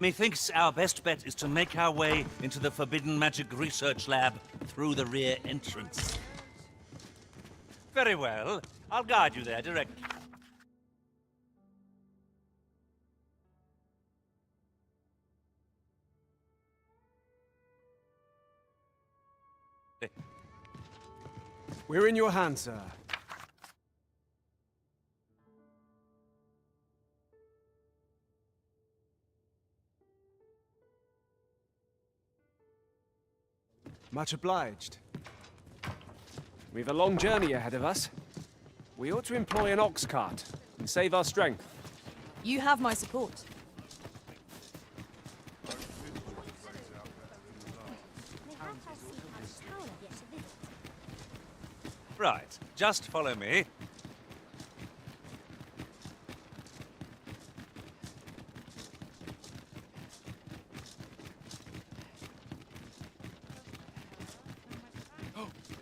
Methinks our best bet is to make our way into the Forbidden Magic Research Lab through the rear entrance. Very well. I'll guide you there directly. We're in your hands, sir. Much obliged. We've a long journey ahead of us. We ought to employ an ox cart and save our strength. You have my support. Right, just follow me.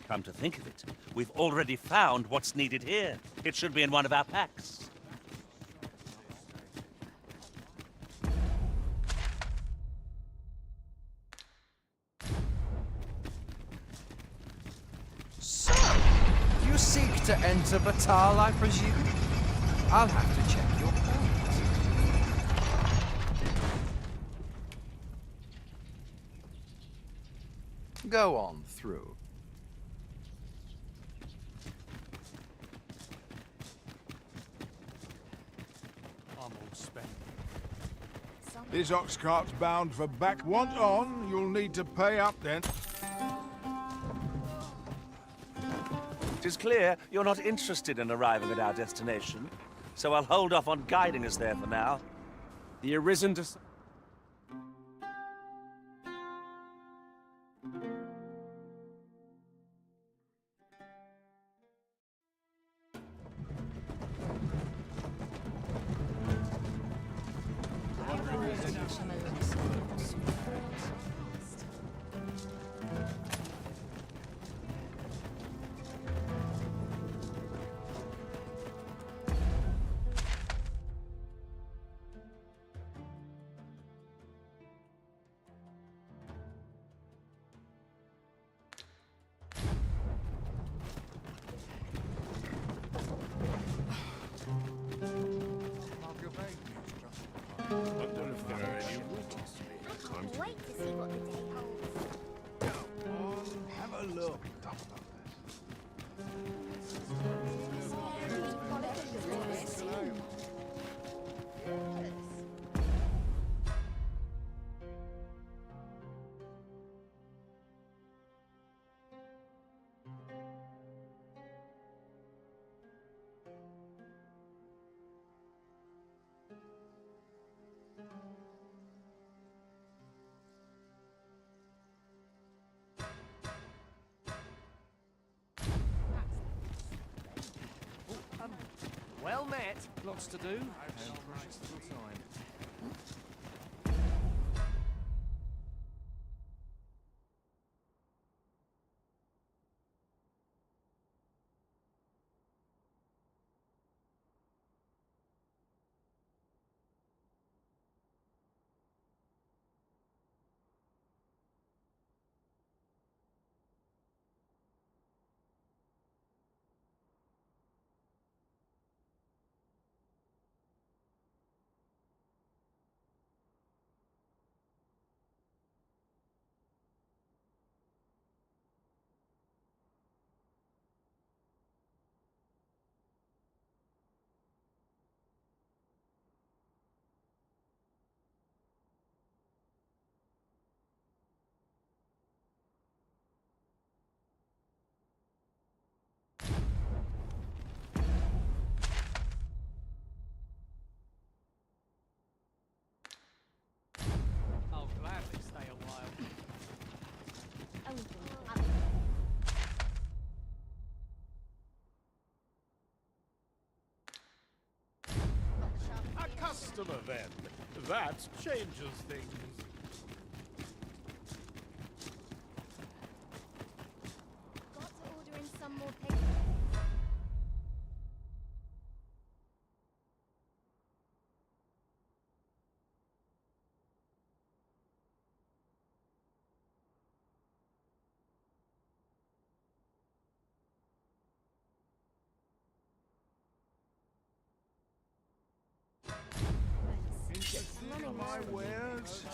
Come to think of it, we've already found what's needed here. It should be in one of our packs. So, you seek to enter Bakbattahl, I presume? I'll have to check your point. Go on through. This ox cart's bound for back. Want on, you'll need to pay up then. It is clear you're not interested in arriving at our destination, so I'll hold off on guiding us there for now. The Arisen to... Wait to see what the day holds. Have a look. Well met. Lots to do. And precious little time. I'll gladly stay a while. A customer then. That changes things. Got to order in some more paper. my wares?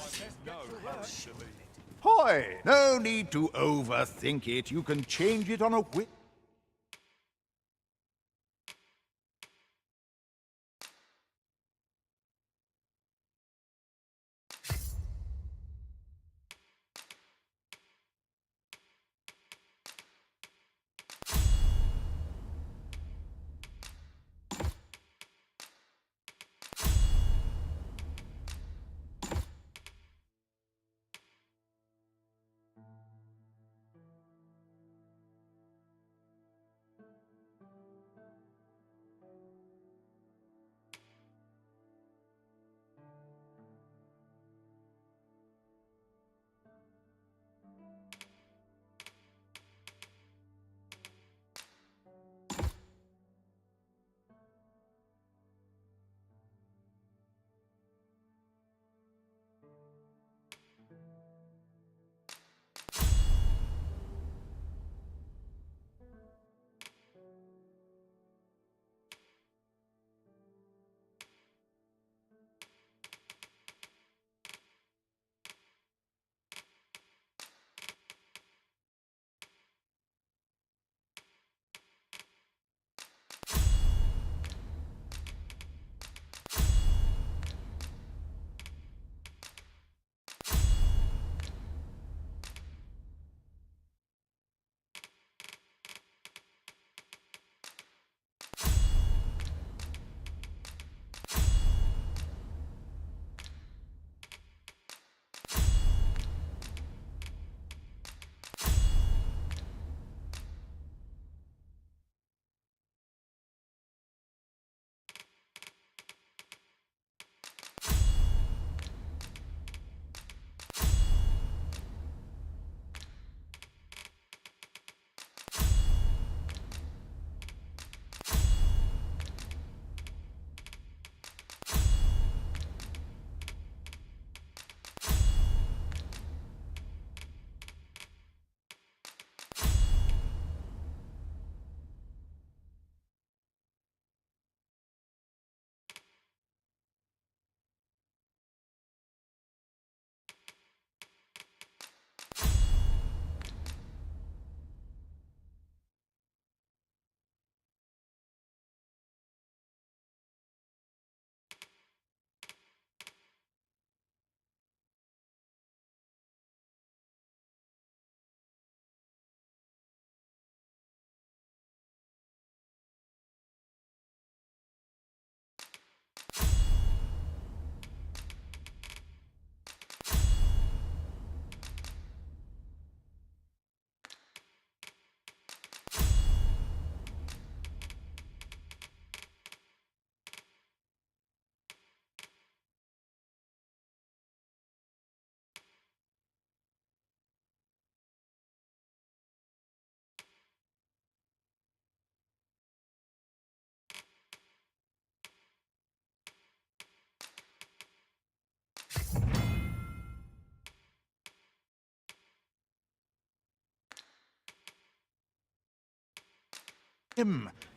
Hoy! No need to overthink it. You can change it on a whim.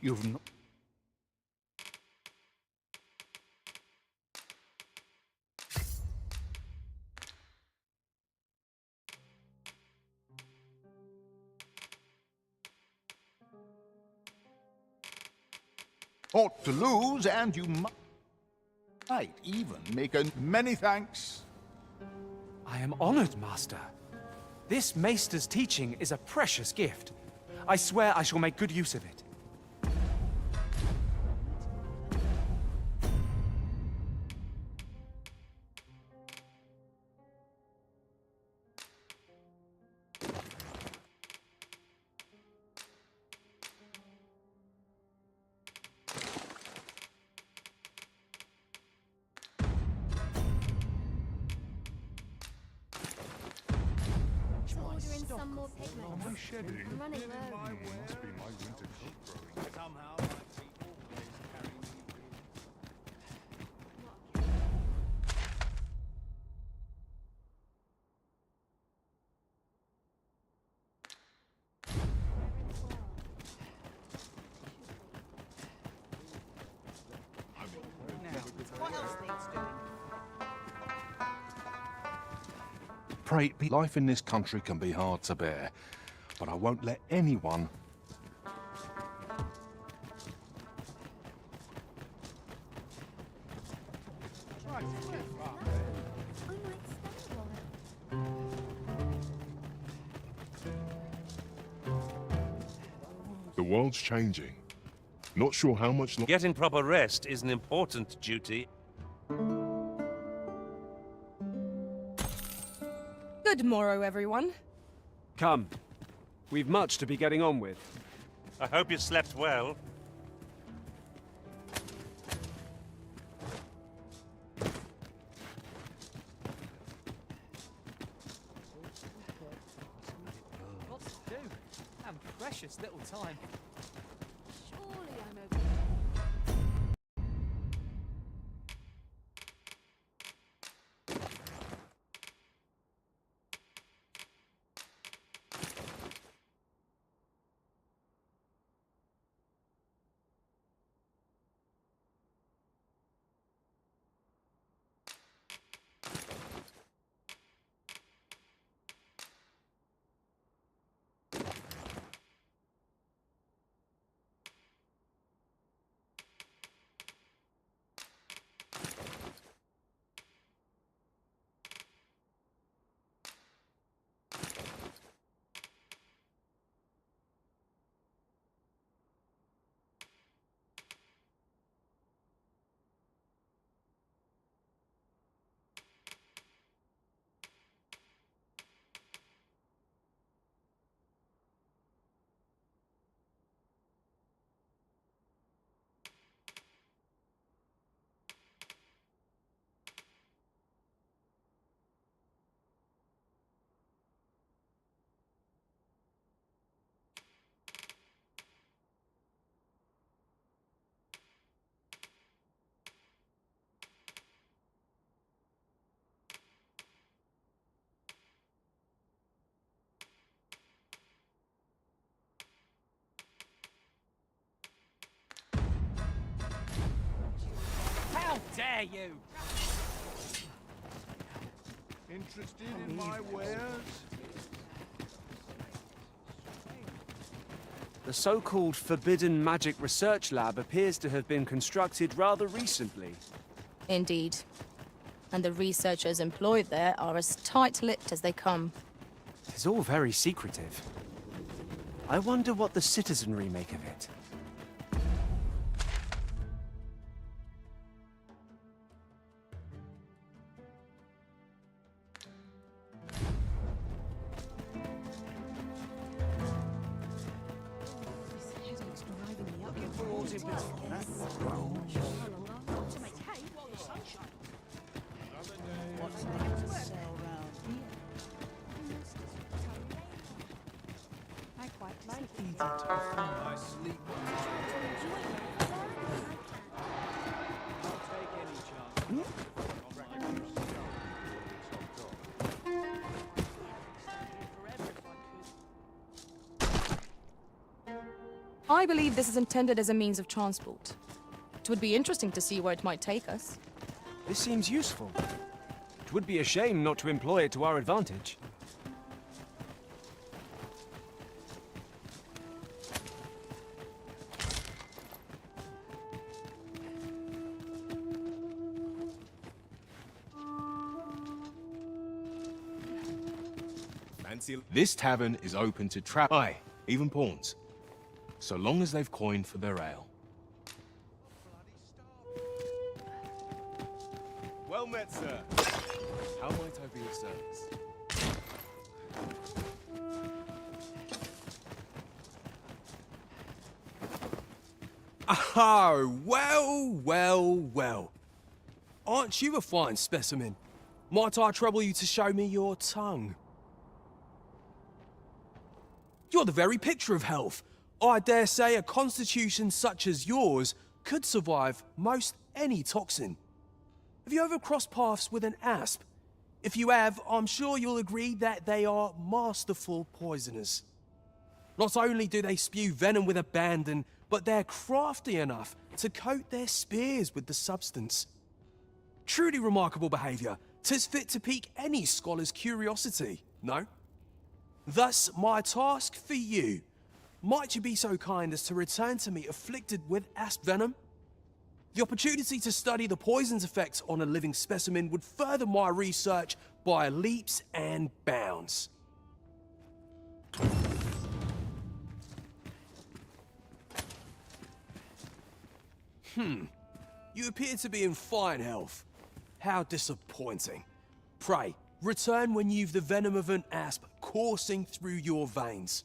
You've not. Ought to lose, and you might even make a many thanks. I am honored, Master. This Maester's teaching is a precious gift. I swear I shall make good use of it. Ordering some more pigment. I'm running low. Must be my winter coat growing. Somehow, my people always carry me What else needs doing? pray life in this country can be hard to bear, but I won't let anyone... I might stay a while. The world's changing. Not sure how much... Getting proper rest is an important duty. Good morrow, everyone. Come. We've much to be getting on with. I hope you slept well. Lots to do. And precious little time. Surely I'm okay. How dare you! Interested in my wares? The so-called Forbidden Magic Research Lab appears to have been constructed rather recently. Indeed. And the researchers employed there are as tight-lipped as they come. It's all very secretive. I wonder what the citizenry make of it. I quite like it. I sleep. I believe this is intended as a means of transport. It would be interesting to see where it might take us. This seems useful. It would be a shame not to employ it to our advantage. This tavern is open to aye, even pawns. So long as they've coined for their ale. Well met, sir. How might I be of service? Oh, well. Aren't you a fine specimen? Might I trouble you to show me your tongue? You're the very picture of health. I dare say a constitution such as yours could survive most any toxin. Have you ever crossed paths with an asp? If you have, I'm sure you'll agree that they are masterful poisoners. Not only do they spew venom with abandon, but they're crafty enough to coat their spears with the substance. Truly remarkable behavior 'Tis fit to pique any scholar's curiosity, no? Thus, my task for you. Might you be so kind as to return to me afflicted with asp venom? The opportunity to study the poison's effects on a living specimen would further my research by leaps and bounds. You appear to be in fine health. How disappointing. Pray, return when you've the venom of an asp coursing through your veins.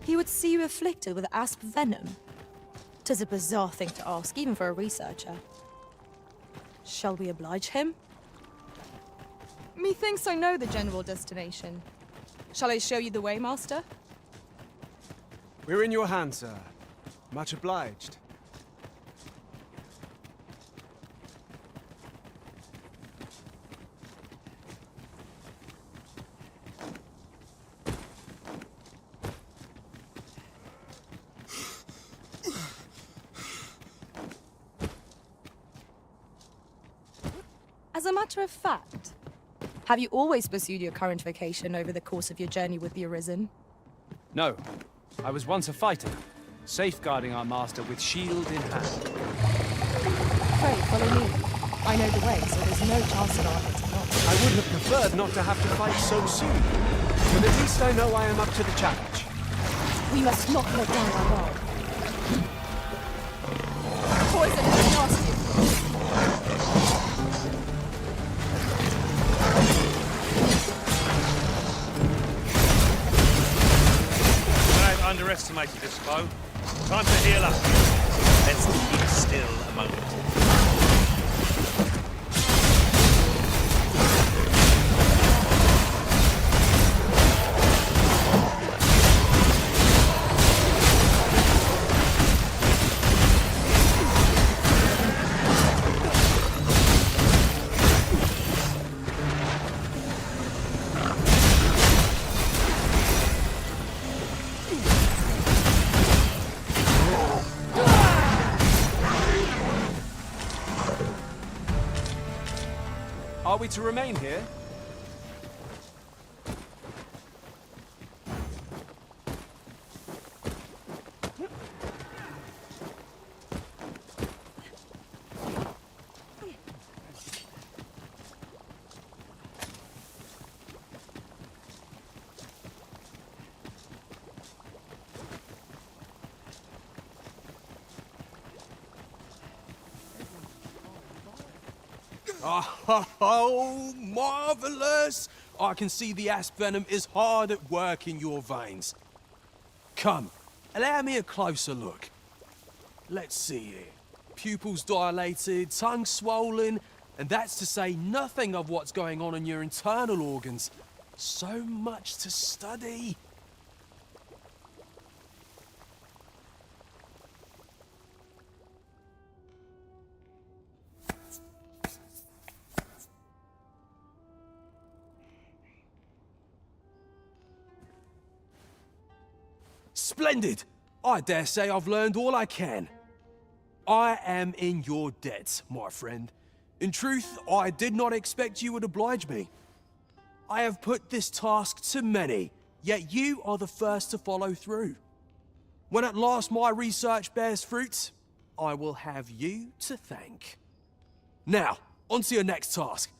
He would see you afflicted with asp venom. 'Tis a bizarre thing to ask, even for a researcher. Shall we oblige him? Methinks I know the general destination. Shall I show you the way, Master? We're in your hands, sir. Much obliged. As a matter of fact, have you always pursued your current vocation over the course of your journey with the Arisen? No. I was once a fighter, safeguarding our master with shield in hand. Pray, follow me. I know the way, so there's no chance at all getting lost. I would have preferred not to have to fight so soon, but at least I know I am up to the challenge. We must not let down our guard. Poison is nasty. I've underestimated this foe. Time to heal up. Let's keep still a moment. Are we to remain here? Oh, marvelous! I can see the asp venom is hard at work in your veins. Come, allow me a closer look. Let's see here. Pupils dilated, tongue swollen, and that's to say nothing of what's going on in your internal organs. So much to study. Splendid! I dare say I've learned all I can. I am in your debt, my friend. In truth, I did not expect you would oblige me. I have put this task to many, yet you are the first to follow through. When at last my research bears fruit, I will have you to thank. Now, on to your next task.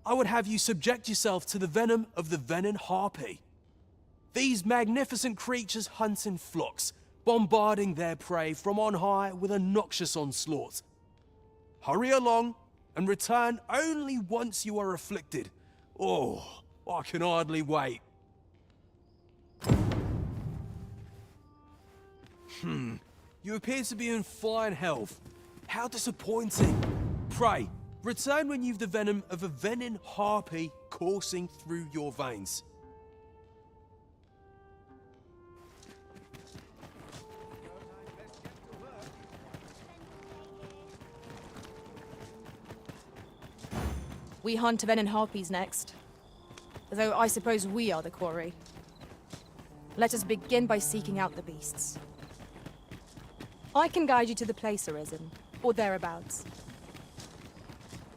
I would have you subject yourself to the venom of the Venin Harpy. These magnificent creatures hunt in flocks, bombarding their prey from on high with a noxious onslaught. Hurry along and return only once you are afflicted. Oh, I can hardly wait. You appear to be in fine health. How disappointing. Pray, return when you've the venom of a Venin Harpy coursing through your veins. We hunt Venin Harpies next. Though I suppose we are the quarry. Let us begin by seeking out the beasts. I can guide you to the place, Arisen, or thereabouts.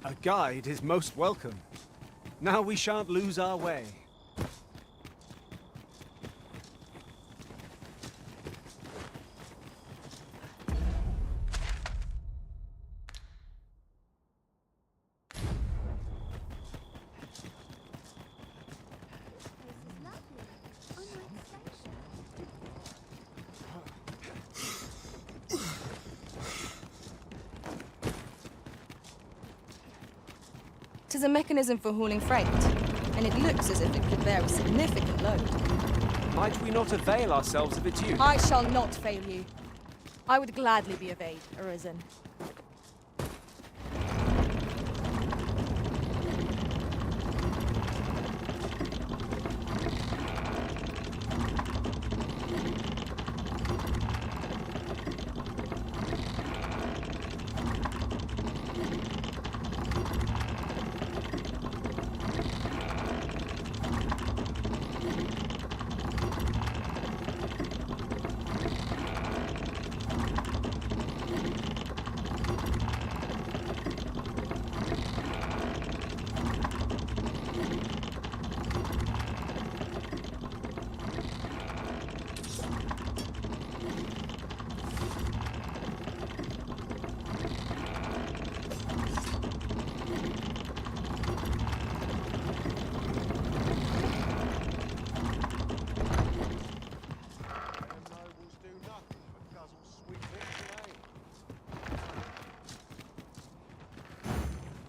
A guide is most welcome. Now we shan't lose our way. Tis a mechanism for hauling freight, and it looks as if it could bear a significant load. Might we not avail ourselves of its use? I shall not fail you. I would gladly be of aid, Arisen.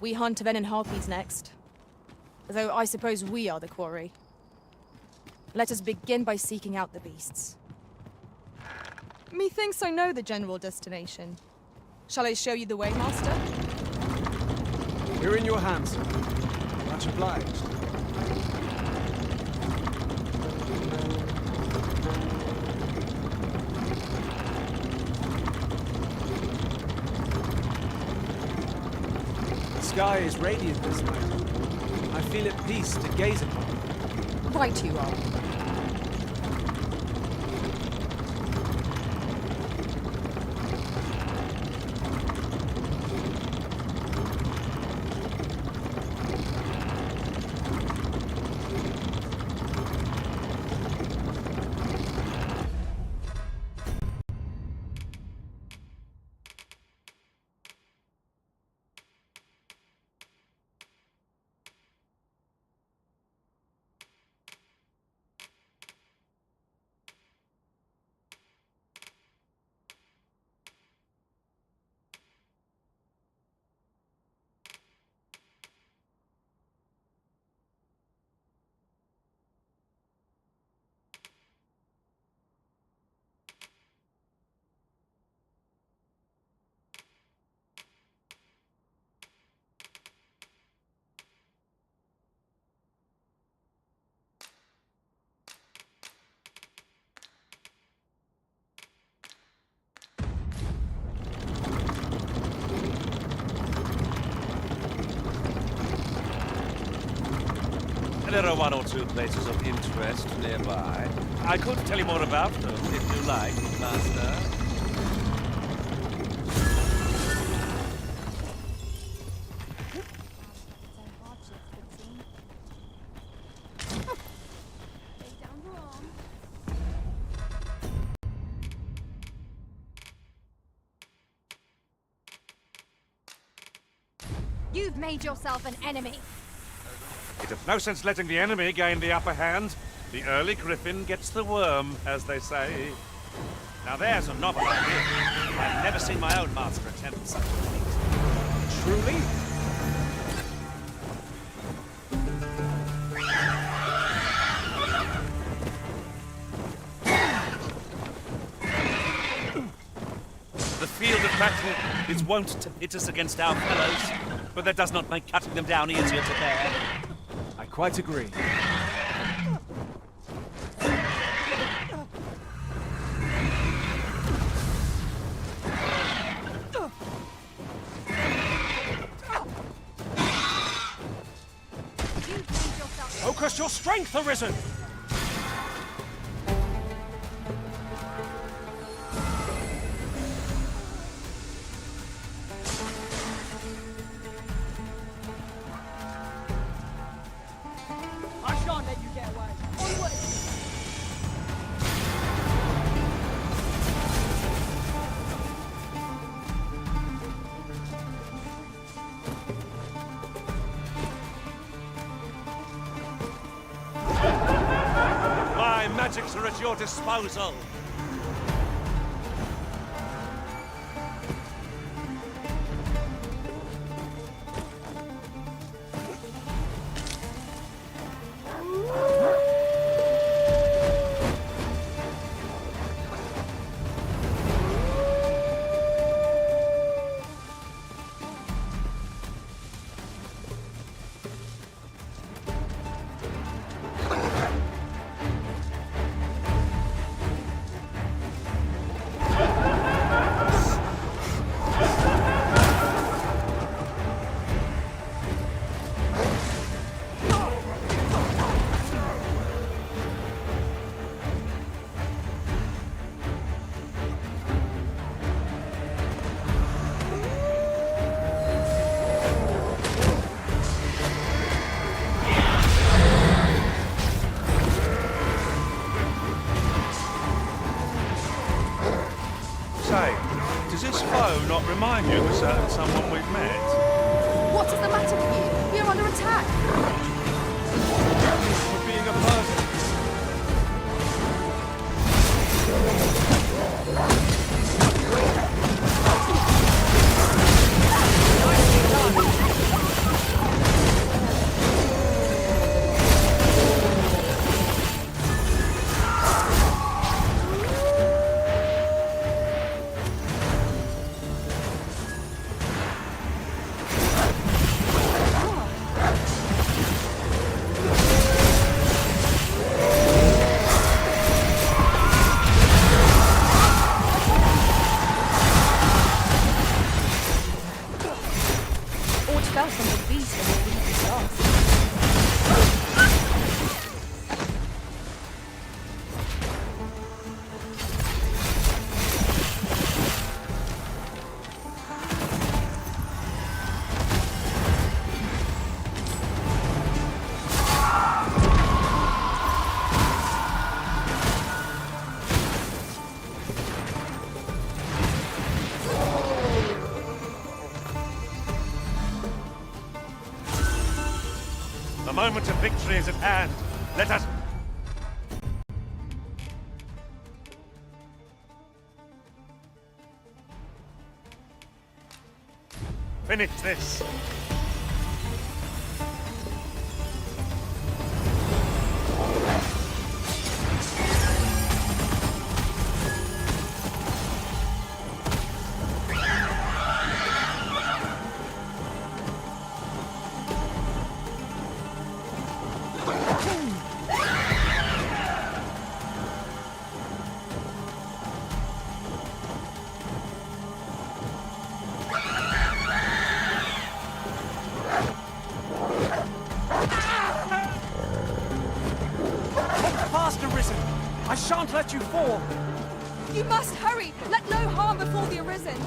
We hunt Venin Harpies next. Though I suppose we are the quarry. Let us begin by seeking out the beasts. Methinks I know the general destination. Shall I show you the way, Master? You're in your hands, sir. Much obliged. The sky is radiant this night. I feel at peace to gaze upon. Right you are. There are one or two places of interest nearby. I could tell you more about them if you like, Master. You've made yourself an enemy. It has no sense letting the enemy gain the upper hand. The early griffin gets the worm, as they say. Now there's a novel idea. I've never seen my own master attempt such a feat. Truly? The field of battle is wont to pit us against our fellows, but that does not make cutting them down easier to bear. I quite agree. Focus your strength, Arisen! I shan't let you get away. Onward! My magics are at your disposal. Does this foe not remind you of a certain someone we've met? What is the matter with you? We are under attack. For being a person. Fell from the beast and we beat the dogs. The moment of victory is at hand. Let us... finish this. Arisen! I shan't let you fall! You must hurry! Let no harm befall the Arisen!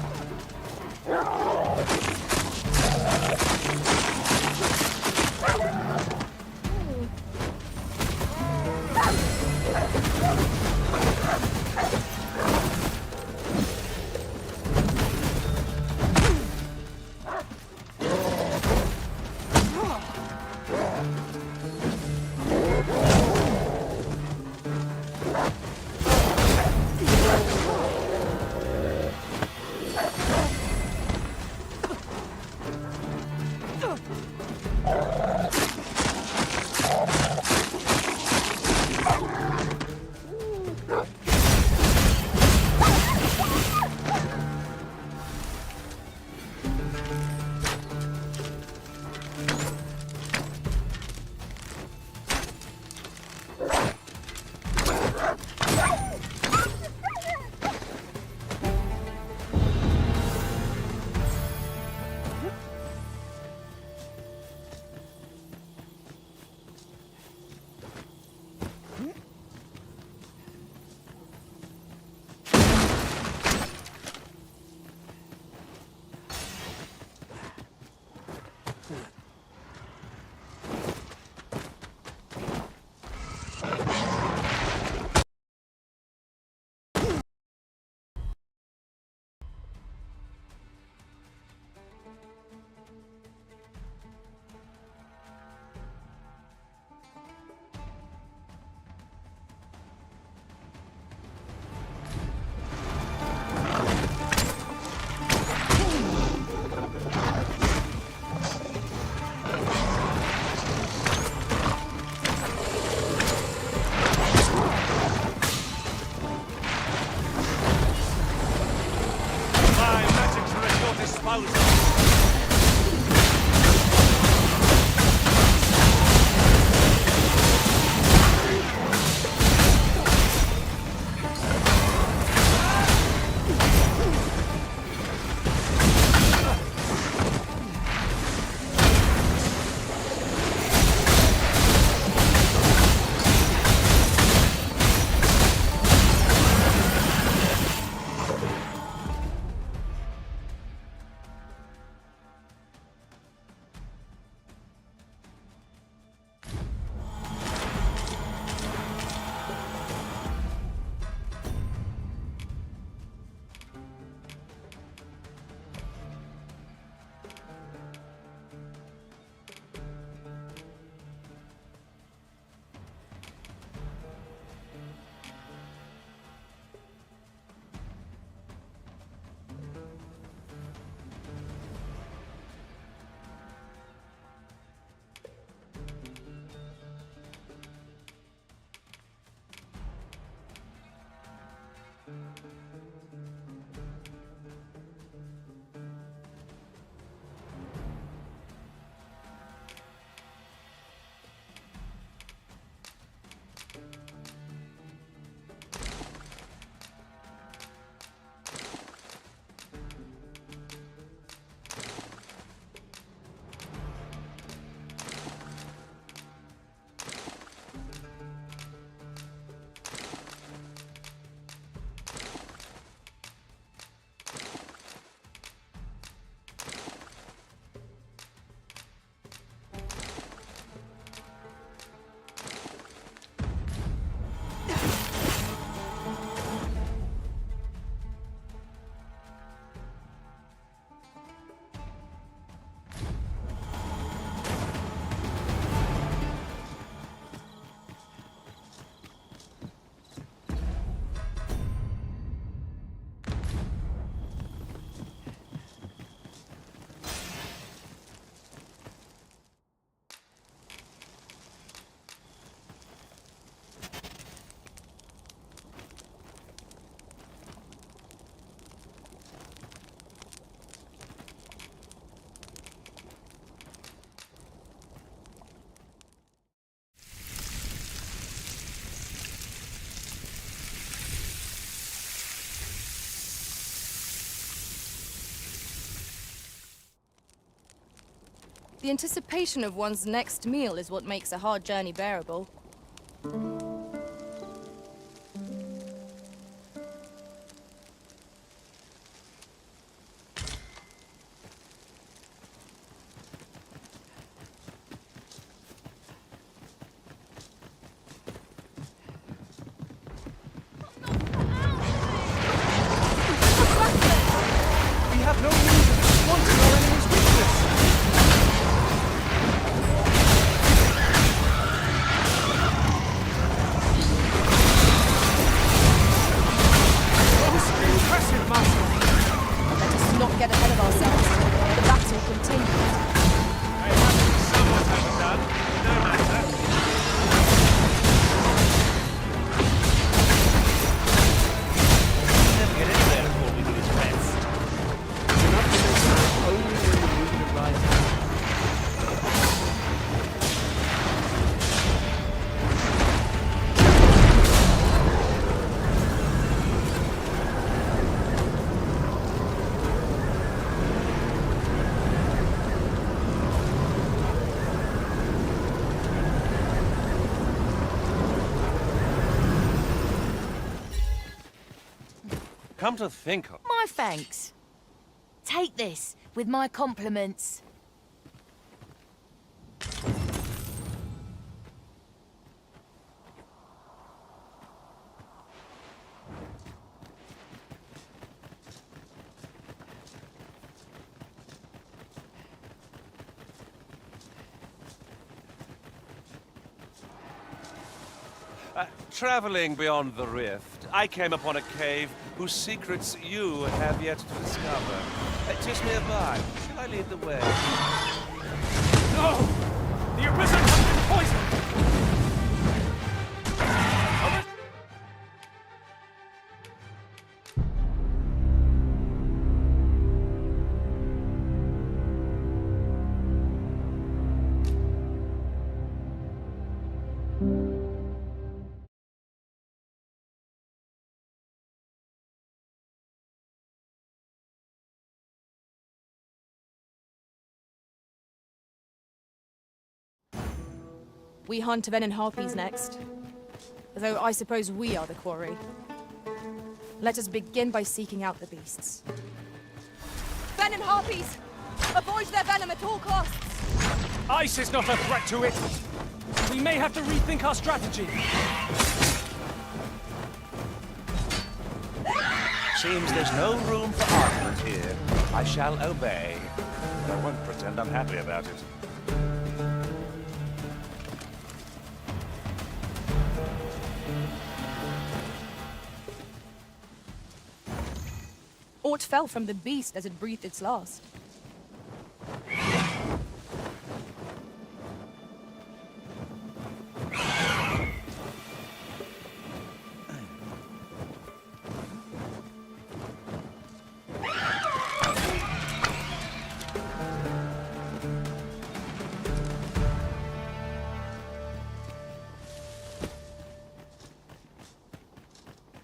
The anticipation of one's next meal is what makes a hard journey bearable. Come to think of... My thanks. Take this with my compliments. Traveling beyond the rift, I came upon a cave whose secrets you have yet to discover. Just nearby. Shall I lead the way? No! The Arisen has been poisoned! We hunt Venin Harpies next. Though I suppose we are the quarry. Let us begin by seeking out the beasts. Venin Harpies! Avoid their venom at all costs! Ice is not a threat to it! We may have to rethink our strategy. Seems there's no room for argument here. I shall obey. But I won't pretend I'm happy about it. Aught fell from the beast as it breathed its last.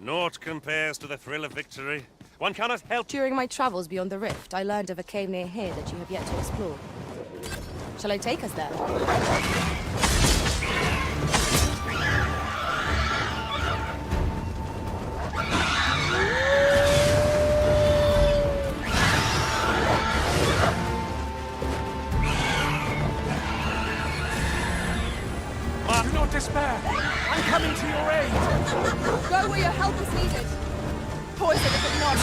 Naught compares to the thrill of victory. One cannot help... During my travels beyond the rift, I learned of a cave near here that you have yet to explore. Shall I take us there? Do not despair! I'm coming to your aid! Go where your help is needed. Poison if it not.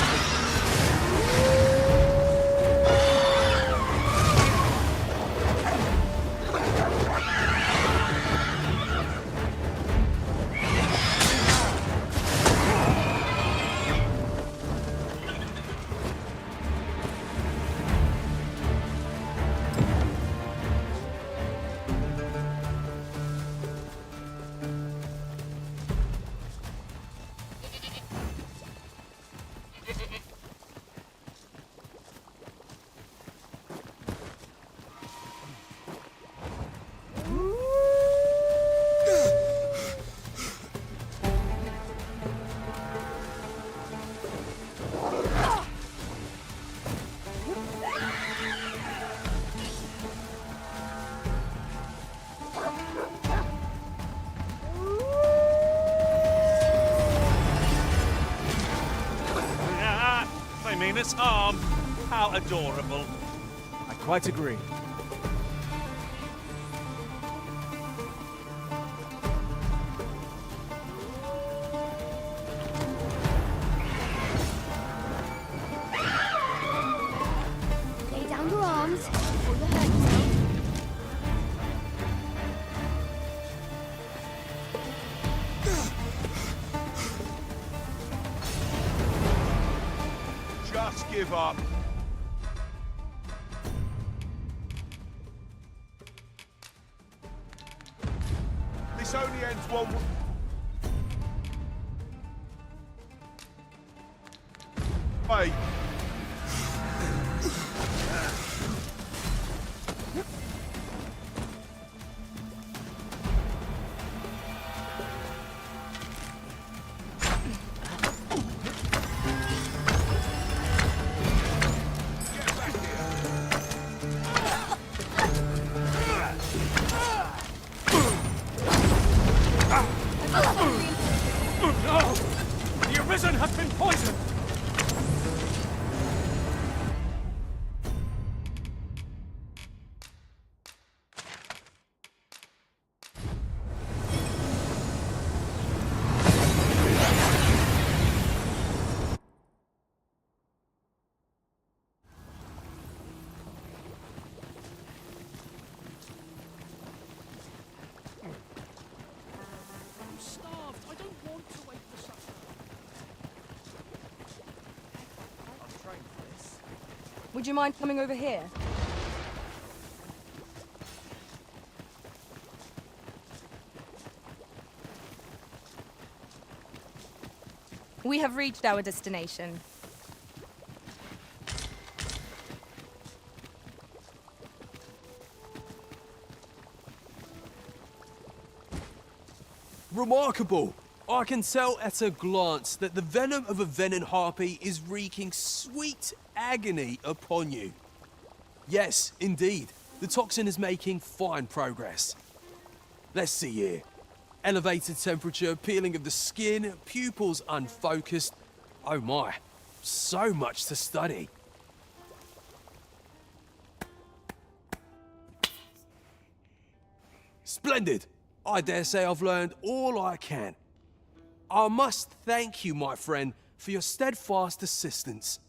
Famous arm. How adorable. I quite agree. Lay down your arms before you hurt yourself. Just give up. This only ends one... Wait. No! The Arisen has been poisoned! Would you mind coming over here? We have reached our destination. Remarkable! I can tell at a glance that the venom of a Venin Harpy is wreaking sweet agony upon you. Yes, indeed, the toxin is making fine progress. Let's see here. Elevated temperature, peeling of the skin, pupils unfocused. Oh my, so much to study. Splendid! I dare say I've learned all I can. I must thank you, my friend, for your steadfast assistance.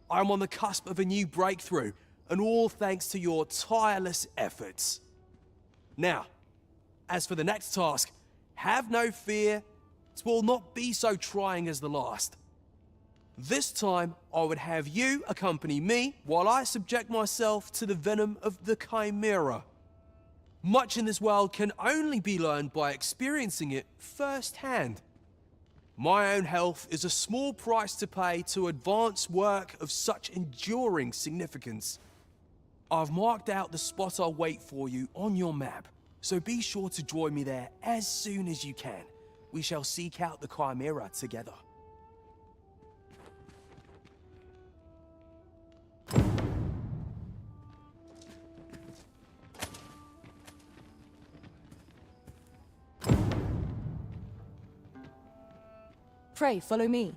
I am on the cusp of a new breakthrough, and all thanks to your tireless efforts. Now, as for the next task, have no fear. It will not be so trying as the last. This time, I would have you accompany me while I subject myself to the venom of the Chimera. Much in this world can only be learned by experiencing it firsthand. My own health is a small price to pay to advance work of such enduring significance. I've marked out the spot I'll wait for you on your map, so be sure to join me there as soon as you can. We shall seek out the Chimera together. Pray, follow me.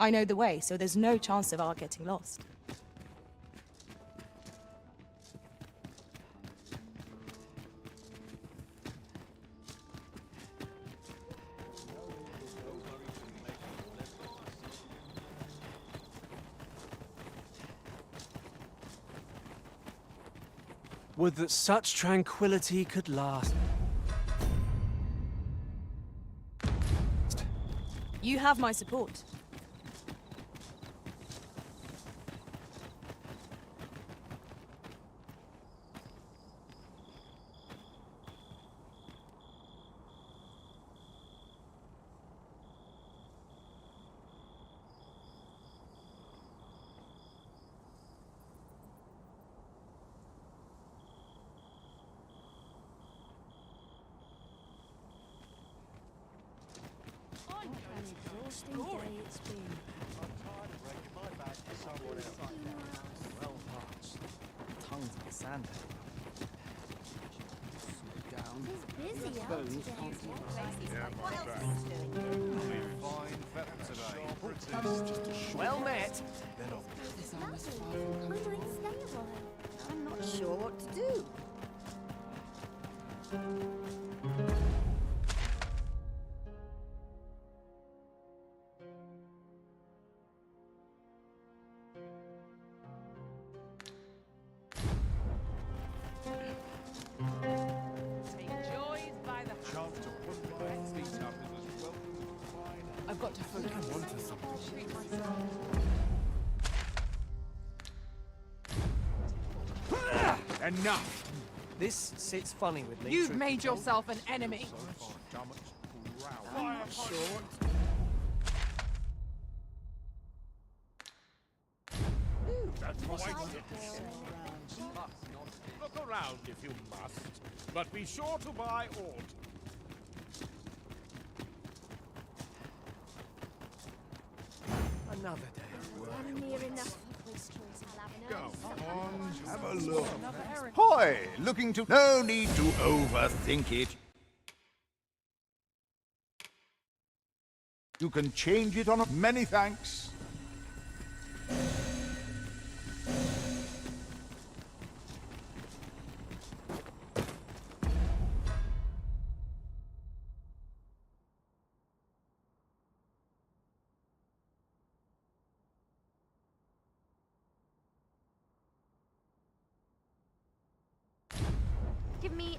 I know the way, so there's no chance of our getting lost. Would that such tranquility could last. You have my support. Well met. I'm not sure what to do. I've got to fully Enough! This sits funny with me. You've made yourself an enemy. I'm not sure. Look around if you must, but be sure to buy aught. Another day. I'm near enough. Go on, have a look. Hoy! Looking to... No need to overthink it. You can change it on a... Many thanks. Give me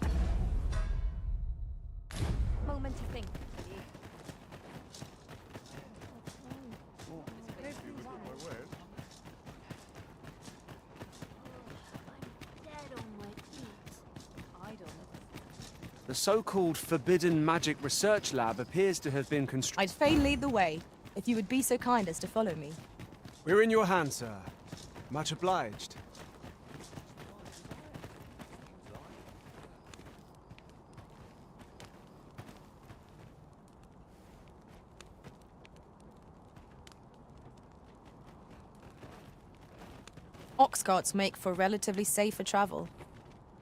a moment to think. The so-called Forbidden Magic Research Lab appears to have been constructed. I'd fain lead the way, if you would be so kind as to follow me. We're in your hands, sir. Much obliged. Ox carts make for relatively safer travel.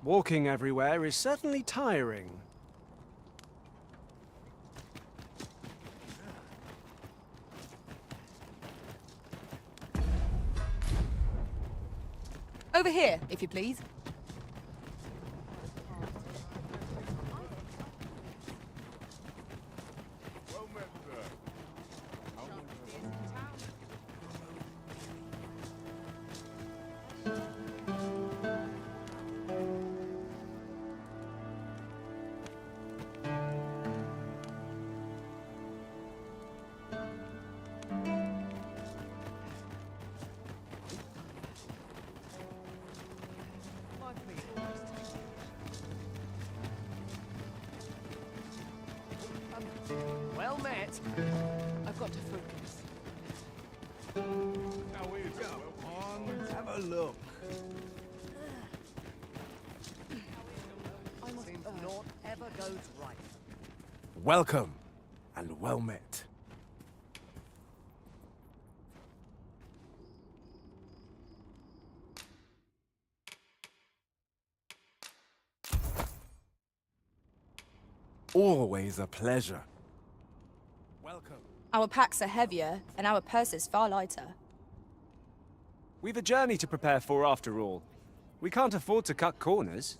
Walking everywhere is certainly tiring. Over here, if you please. Well met. I've got to focus. Now we go on, have a look. Seems naught ever goes right. Welcome, and well met. Always a pleasure. Welcome. Our packs are heavier, and our purses far lighter. We've a journey to prepare for after all. We can't afford to cut corners.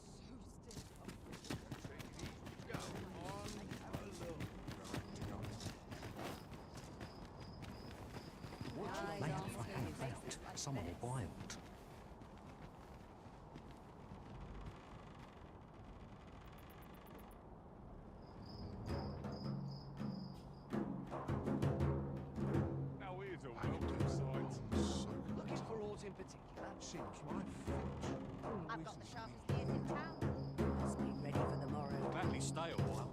Someone wild. Now here's a welcome sight. Looking for aught in particular? Seems my fit. I've got the sharpest ears in town. Must be ready for the morrow. Gladly stay a while.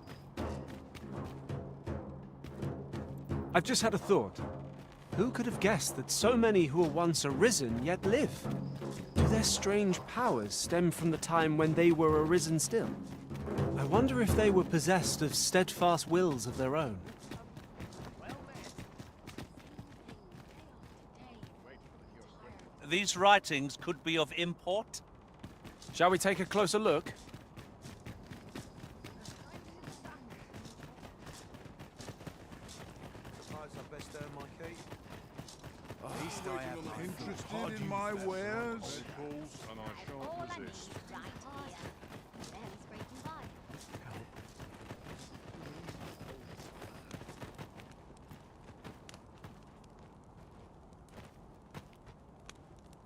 I've just had a thought. Who could have guessed that so many who were once arisen yet live? Do their strange powers stem from the time when they were arisen still? I wonder if they were possessed of steadfast wills of their own. These writings could be of import. Shall we take a closer look? Interested in my wares? And I shan't resist. Right here. Barely scraping by.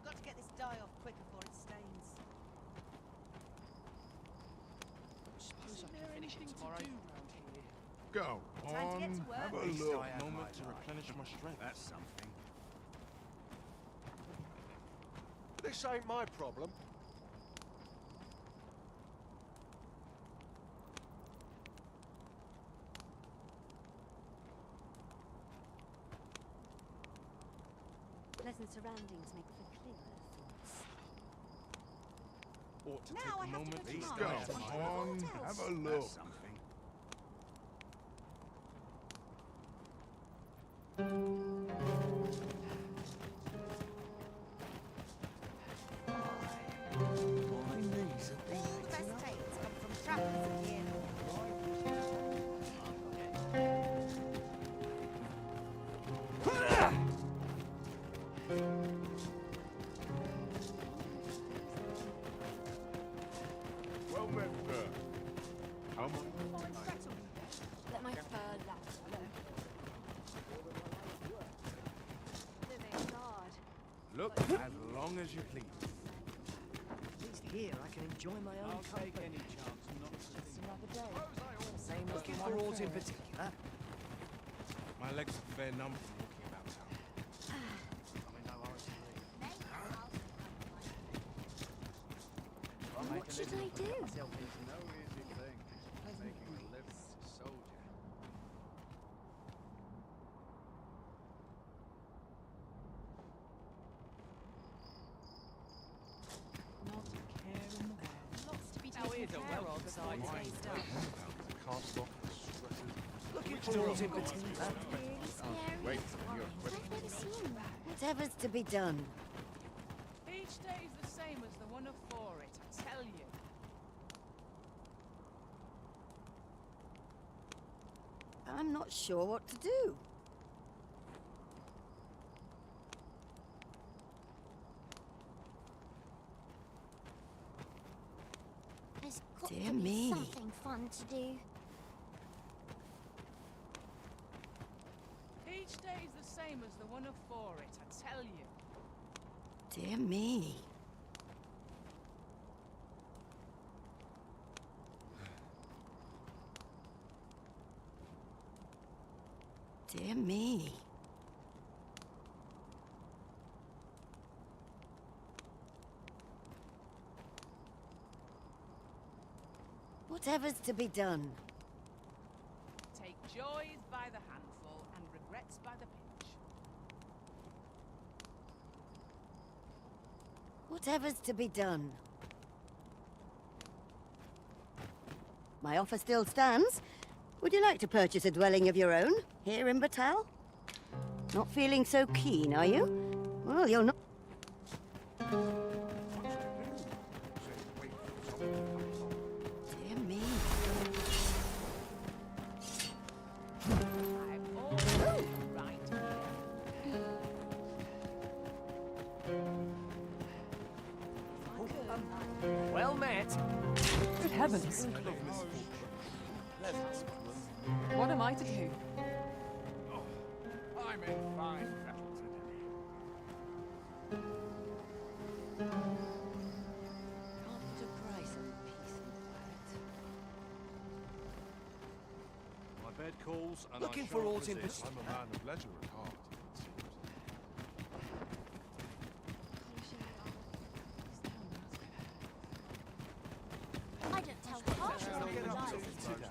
Got to get this dye off quick before it stains. Suppose I can finish it tomorrow. Go Time to get on, to work. have a At least look. I have moment to replenish my strength. That's something. This ain't my problem. Pleasant surroundings make for clearer thoughts. Ought to Now take I a have to moment go to to Go Market. on, have a look. That's something. All the best tales come from travelers of the inn. Well met, sir. How much? Let my fur lap. Living guard. Look as long as you please. At least here I can enjoy my own company. Take any chance not to another day. Same looking for aught in particular. My legs are fair numb from walking about town. I'm in no hurry to leave. What should I do? is a welcome sight. Cast off the stresses. Looking forward to it. Wait, Whatever's to be done. Each day is the same as the one afore it, I tell you. I'm not sure what to do. There's got Dear to be me. something fun to do. Each day is the same as the one afore it, I tell you. Dear me. Dear me. Whatever's to be done. Take joys by the handful and regrets by the pinch. Whatever's to be done. My offer still stands. Would you like to purchase a dwelling of your own here in Bakbattahl? Not feeling so keen, are you? Well, you'll not. Dear me. I'm all right here. Well met. Good heavens. What am I to do? I'm in fine fettle today. Can't put a price on peace and quiet. My bed calls and Looking I for shan't all's in resist. I'm a man of leisure at heart, it seems. I don't tell half as many lies as you care.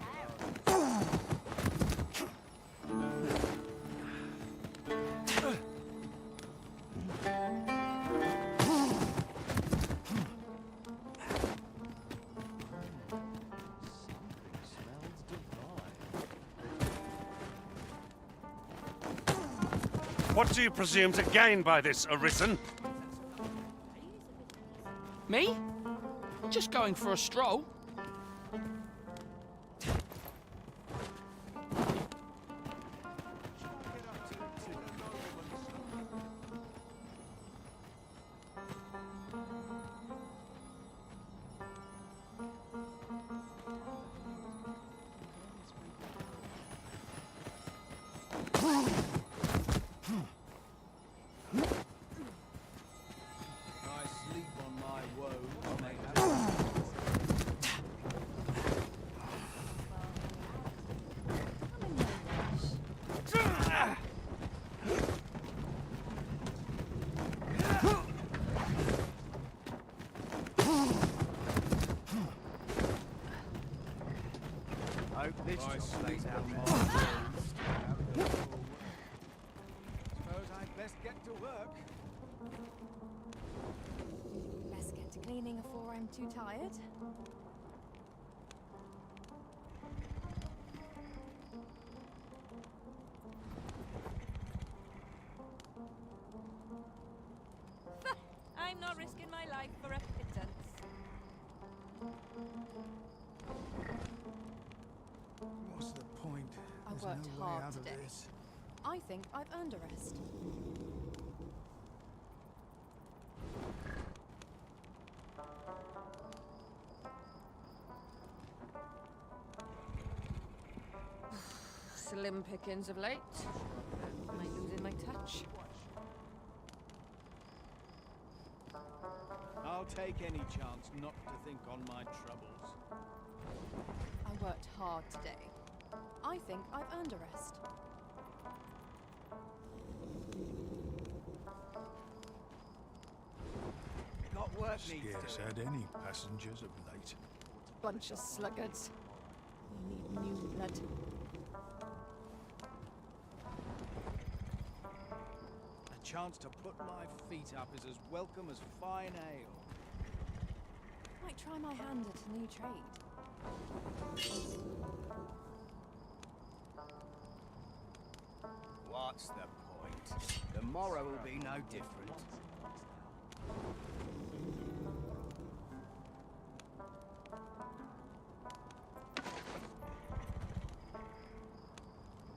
What do you presume to gain by this, Arisen? Me? Just going for a stroll. I sleep on my woe, mate. Hope this I job sleep plays out on there. my Suppose I'd best get to work. Best get to cleaning before I'm too tired. I'm not risking my life for a pittance. What's the point? I There's worked no way hard out of today. this. I think I've earned a rest. Slim pickings of late. Am I losing my touch? I'll take any chance not to think on my troubles. I worked hard today. I think I've earned a rest. Got work needs Scarce doing. had any passengers of late. Bunch of sluggards. We need new blood. A chance to put my feet up is as welcome as fine ale. Might try my hand at a new trade. What's the point? Tomorrow will be no different.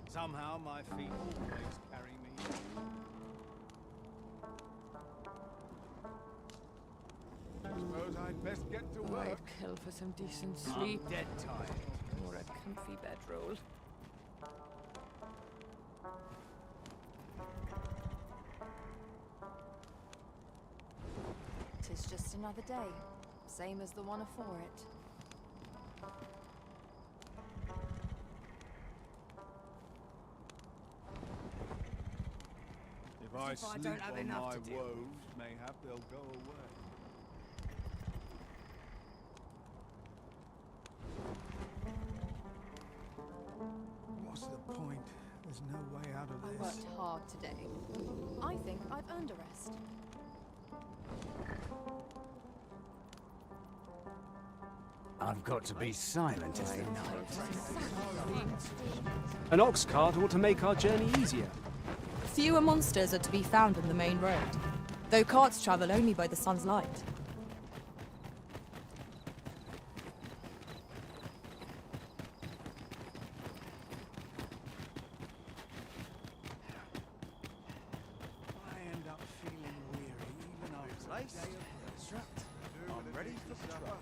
Somehow my feet always carry me. I suppose I'd best get to work. I'd kill for some decent sleep. I'm dead tired. Or a comfy bedroll. Tis just another day. Same as the one afore it. If I sleep don't have on enough my to do. woes, mayhap they'll go away. What's the point? There's no way out of I this. worked hard today. I think I've earned a rest. I've got to be silent as the night. An ox cart ought to make our journey easier. Fewer monsters are to be found on the main road, though carts travel only by the sun's light. I end up feeling weary even after a day of construct. I'm ready for trouble.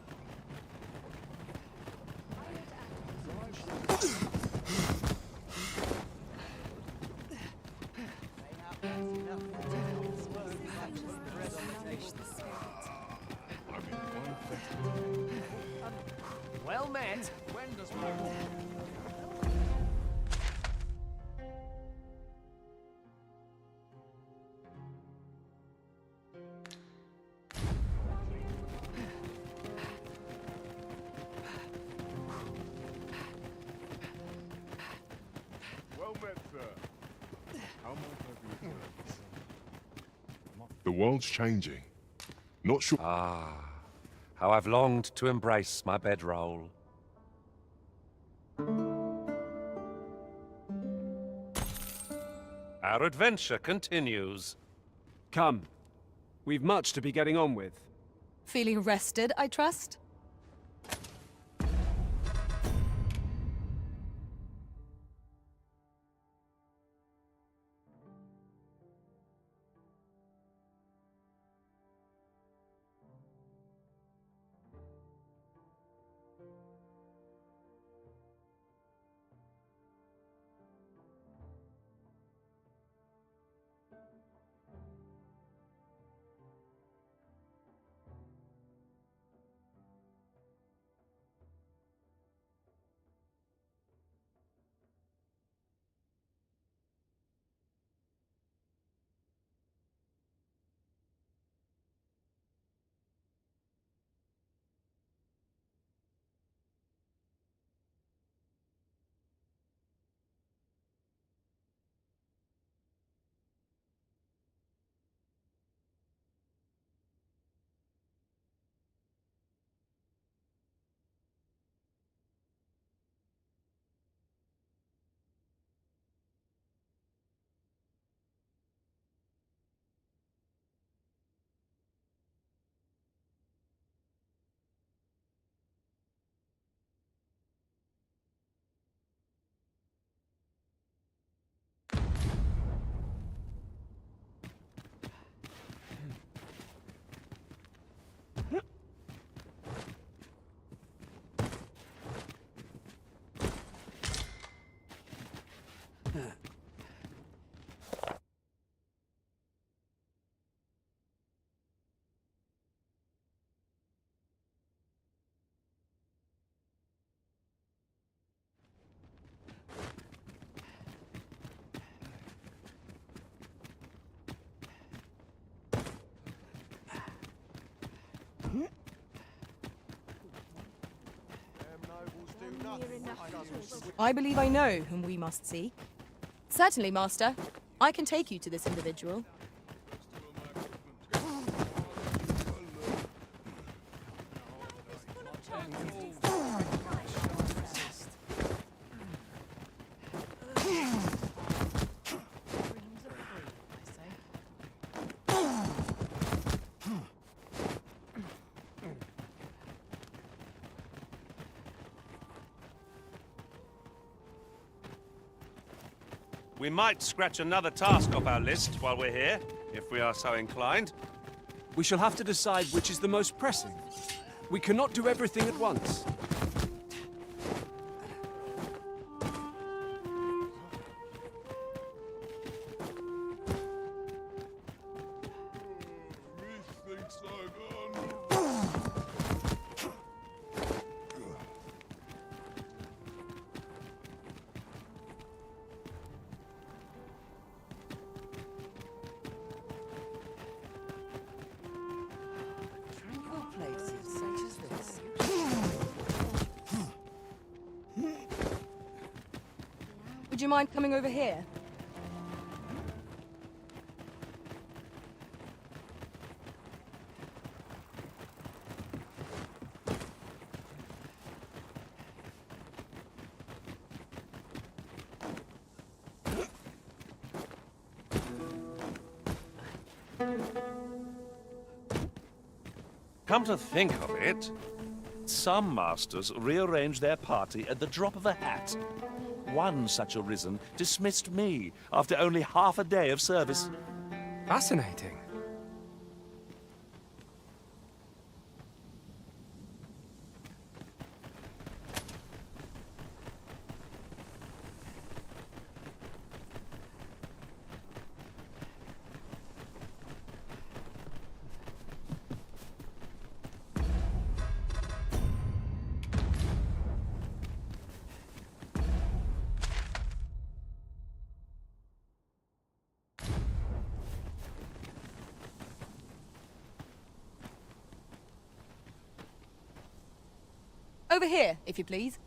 Well met. When does my Well met, sir. How much have you heard? The world's changing. Not sure. Ah, how I've longed to embrace my bedroll. Our adventure continues. Come. We've much to be getting on with. Feeling rested, I trust? I believe I know whom we must seek. Certainly, Master. I can take you to this individual. We might scratch another task off our list while we're here, if we are so inclined. We shall have to decide which is the most pressing. We cannot do everything at once. Tranquil places such as this. Would you mind coming over here? Come to think of it, some masters rearrange their party at the drop of a hat. One such Arisen dismissed me after only half a day of service. Fascinating. Over here, if you please.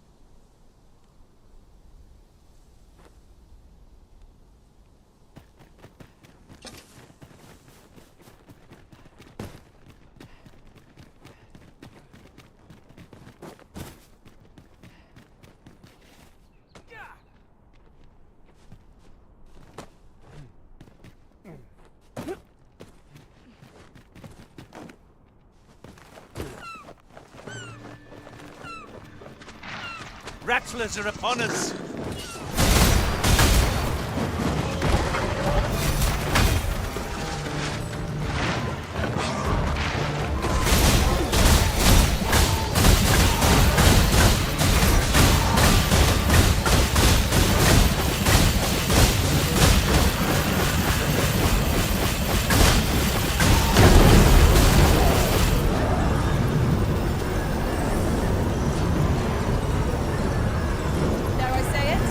Rattlers are upon us!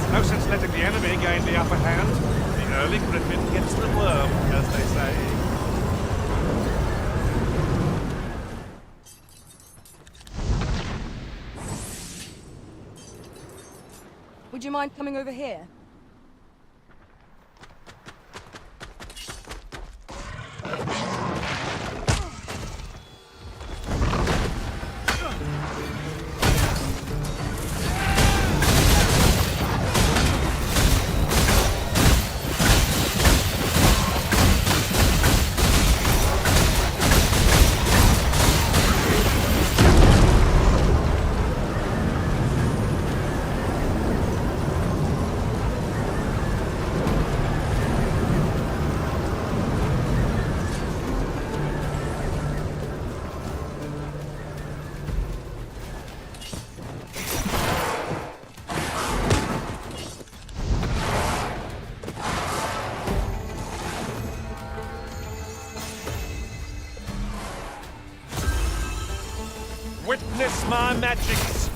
No sense letting the enemy gain the upper hand. The early griffin gets the worm, as they say. Would you mind coming over here? Witness my magics!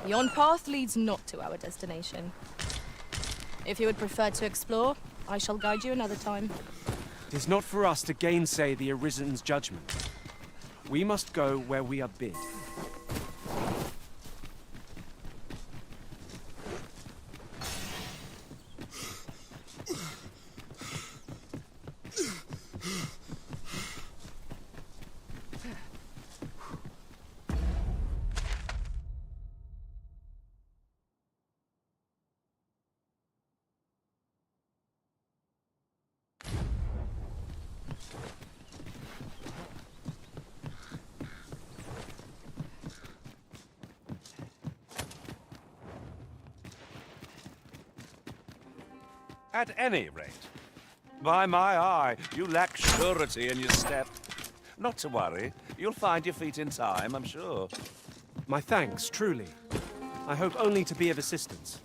Yon path leads not to our destination. If you would prefer to explore, I shall guide you another time. It is not for us to gainsay the Arisen's judgment. We must go where we are bid. At any rate, by my eye, you lack surety in your step. Not to worry, you'll find your feet in time, I'm sure. My thanks, truly. I hope only to be of assistance.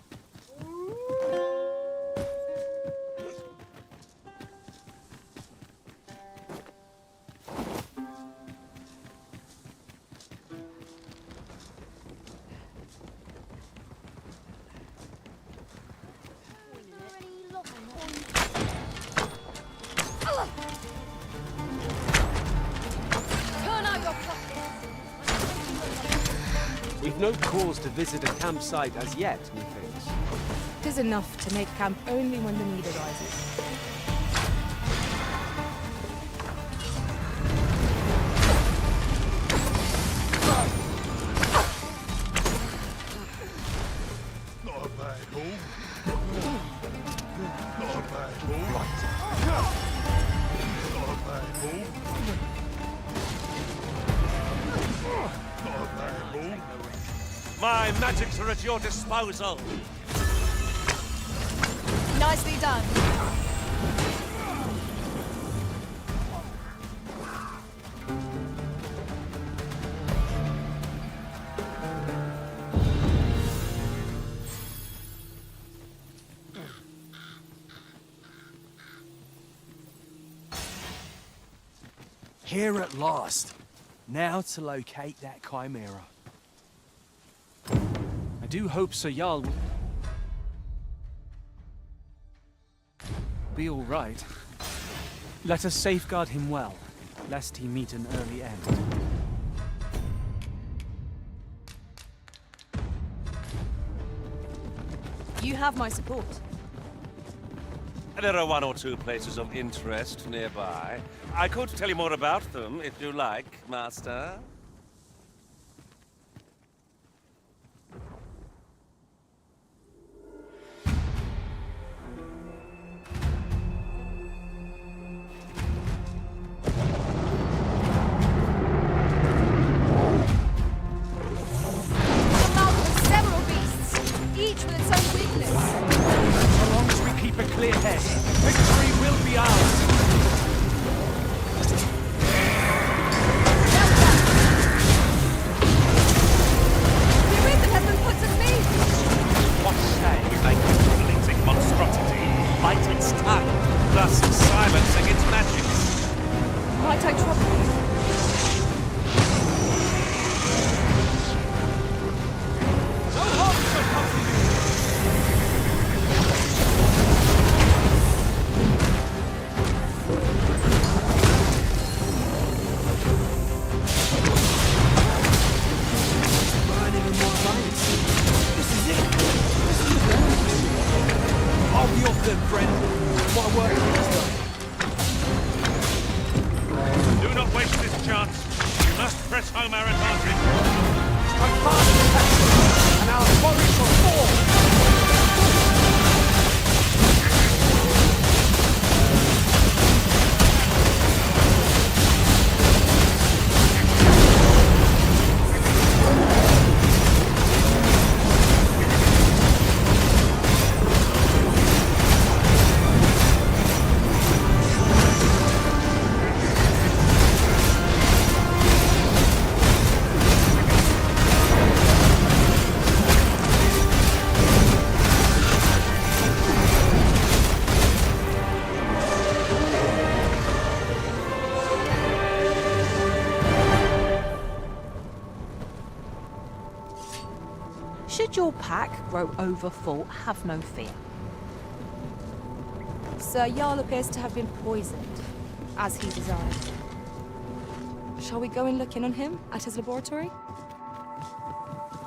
We've no cause to visit a campsite as yet, methinks. It is enough to make camp only when the need arises. Not a bad haul. Not a bad haul. Not a bad haul. Not a bad haul. My magics are at your disposal. Nicely done. Here at last. Now to locate that Chimera. I do hope Sir Jarle will be all right. Let us safeguard him well, lest he meet an early end. You have my support. There are one or two places of interest nearby. I could tell you more about them, if you like, Master. Clear head. Victory will be ours. The Arisen has been put to sleep. What say we make this fleeting monstrosity bite its tongue, thus silencing its magics? Might I trouble you? No harm shall come to you. I'll be off then, friend. My work is done. Do not waste this chance. You must press home our advantage. I'm fast and our quarry shall fall. Should your pack grow overfull, have no fear. Sir Jarle appears to have been poisoned, as he desired. Shall we go and look in on him at his laboratory?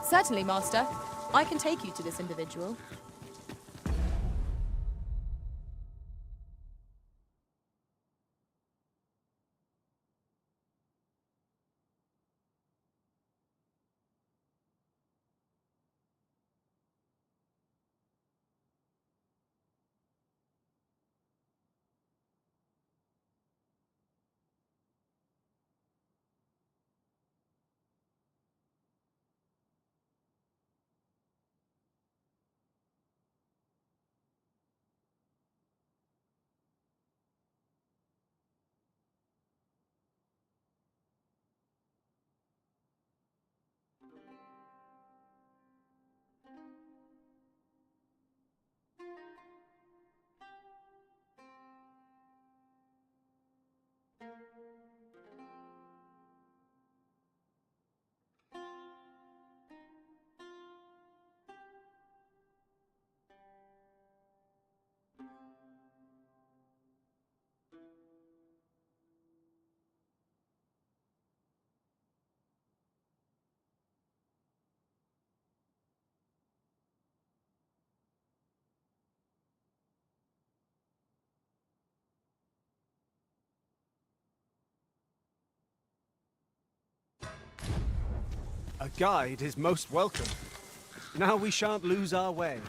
Certainly, Master. I can take you to this individual. A guide is most welcome. Now we shan't lose our way.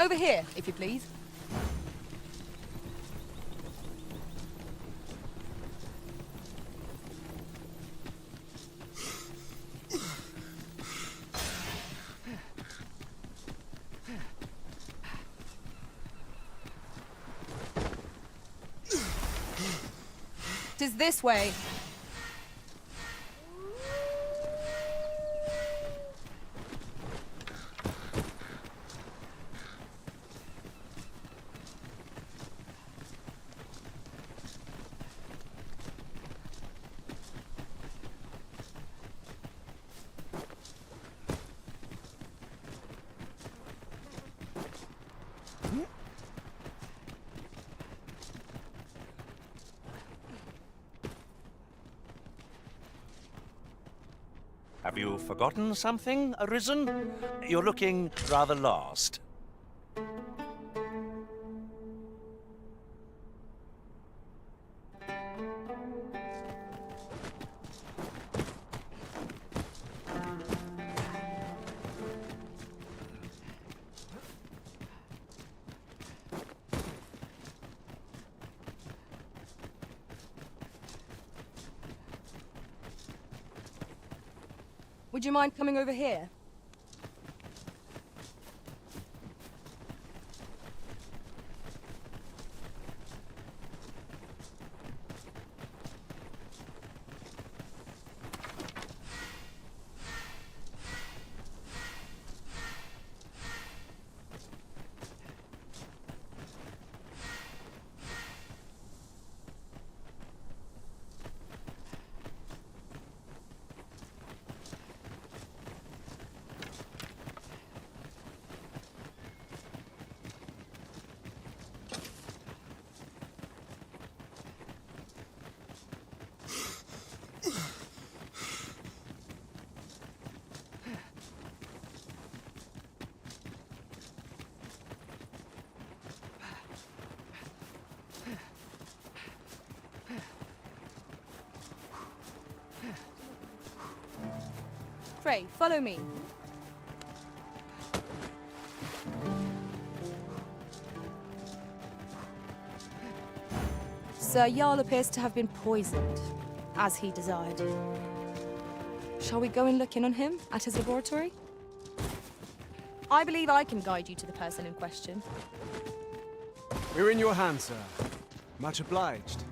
Over here, if you please. Tis this way. Have you forgotten something, Arisen? You're looking rather lost. Would you mind coming over here? Pray, follow me. Sir Jarle appears to have been poisoned, as he desired. Shall we go and look in on him at his laboratory? I believe I can guide you to the person in question. We're in your hands, sir. Much obliged.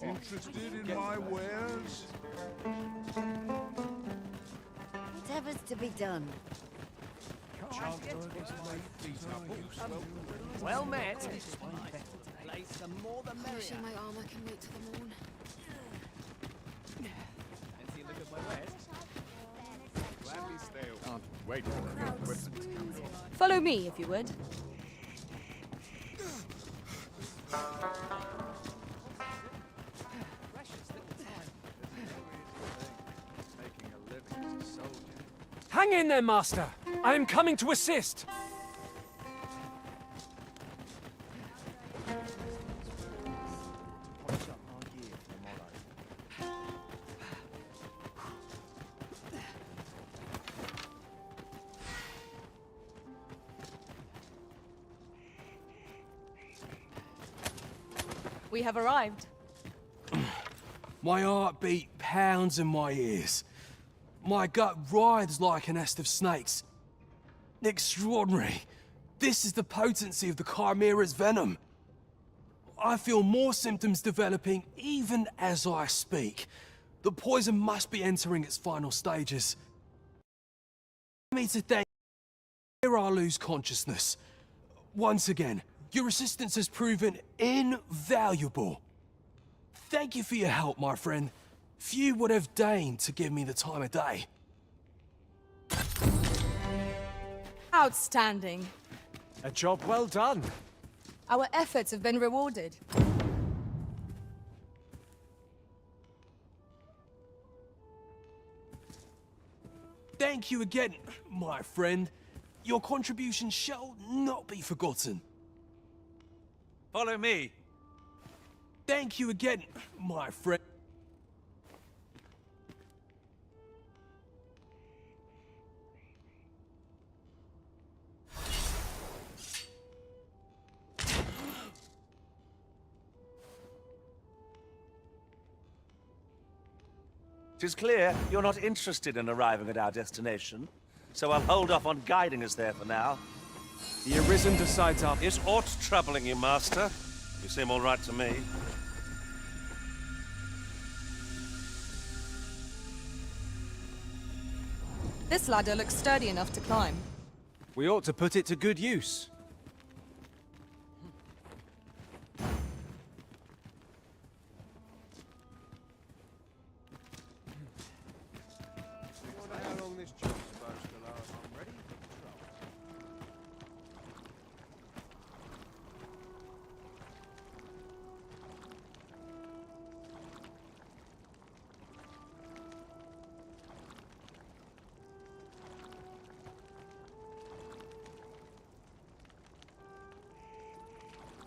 Interested in my wares? Whatever's to be done. Well met. The more the merrier. Wishing my armor can wait till the morn. Fancy a look at my wares? Gladly stay over. Can't wait for your equipment to come in. Follow me, if you would. Hang in there, Master! I am coming to assist! We have arrived. My heartbeat pounds in my ears. My gut writhes like a nest of snakes. Extraordinary. This is the potency of the Chimera's venom. I feel more symptoms developing even as I speak. The poison must be entering its final stages. Me to thank. Here I lose consciousness. Once again, your assistance has proven invaluable. Thank you for your help, my friend. Few would have deigned to give me the time of day. Outstanding. A job well done. Our efforts have been rewarded. Thank you again, my friend. Your contribution shall not be forgotten. Follow me. Thank you again, my friend. Tis clear you're not interested in arriving at our destination, so I'll hold off on guiding us there for now. The Arisen decides our... Is aught troubling you, Master? You seem all right to me. This ladder looks sturdy enough to climb. We ought to put it to good use. Wonder how long this job's supposed to last. I'm ready for patrol.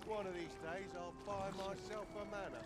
One of these days I'll buy myself a manor.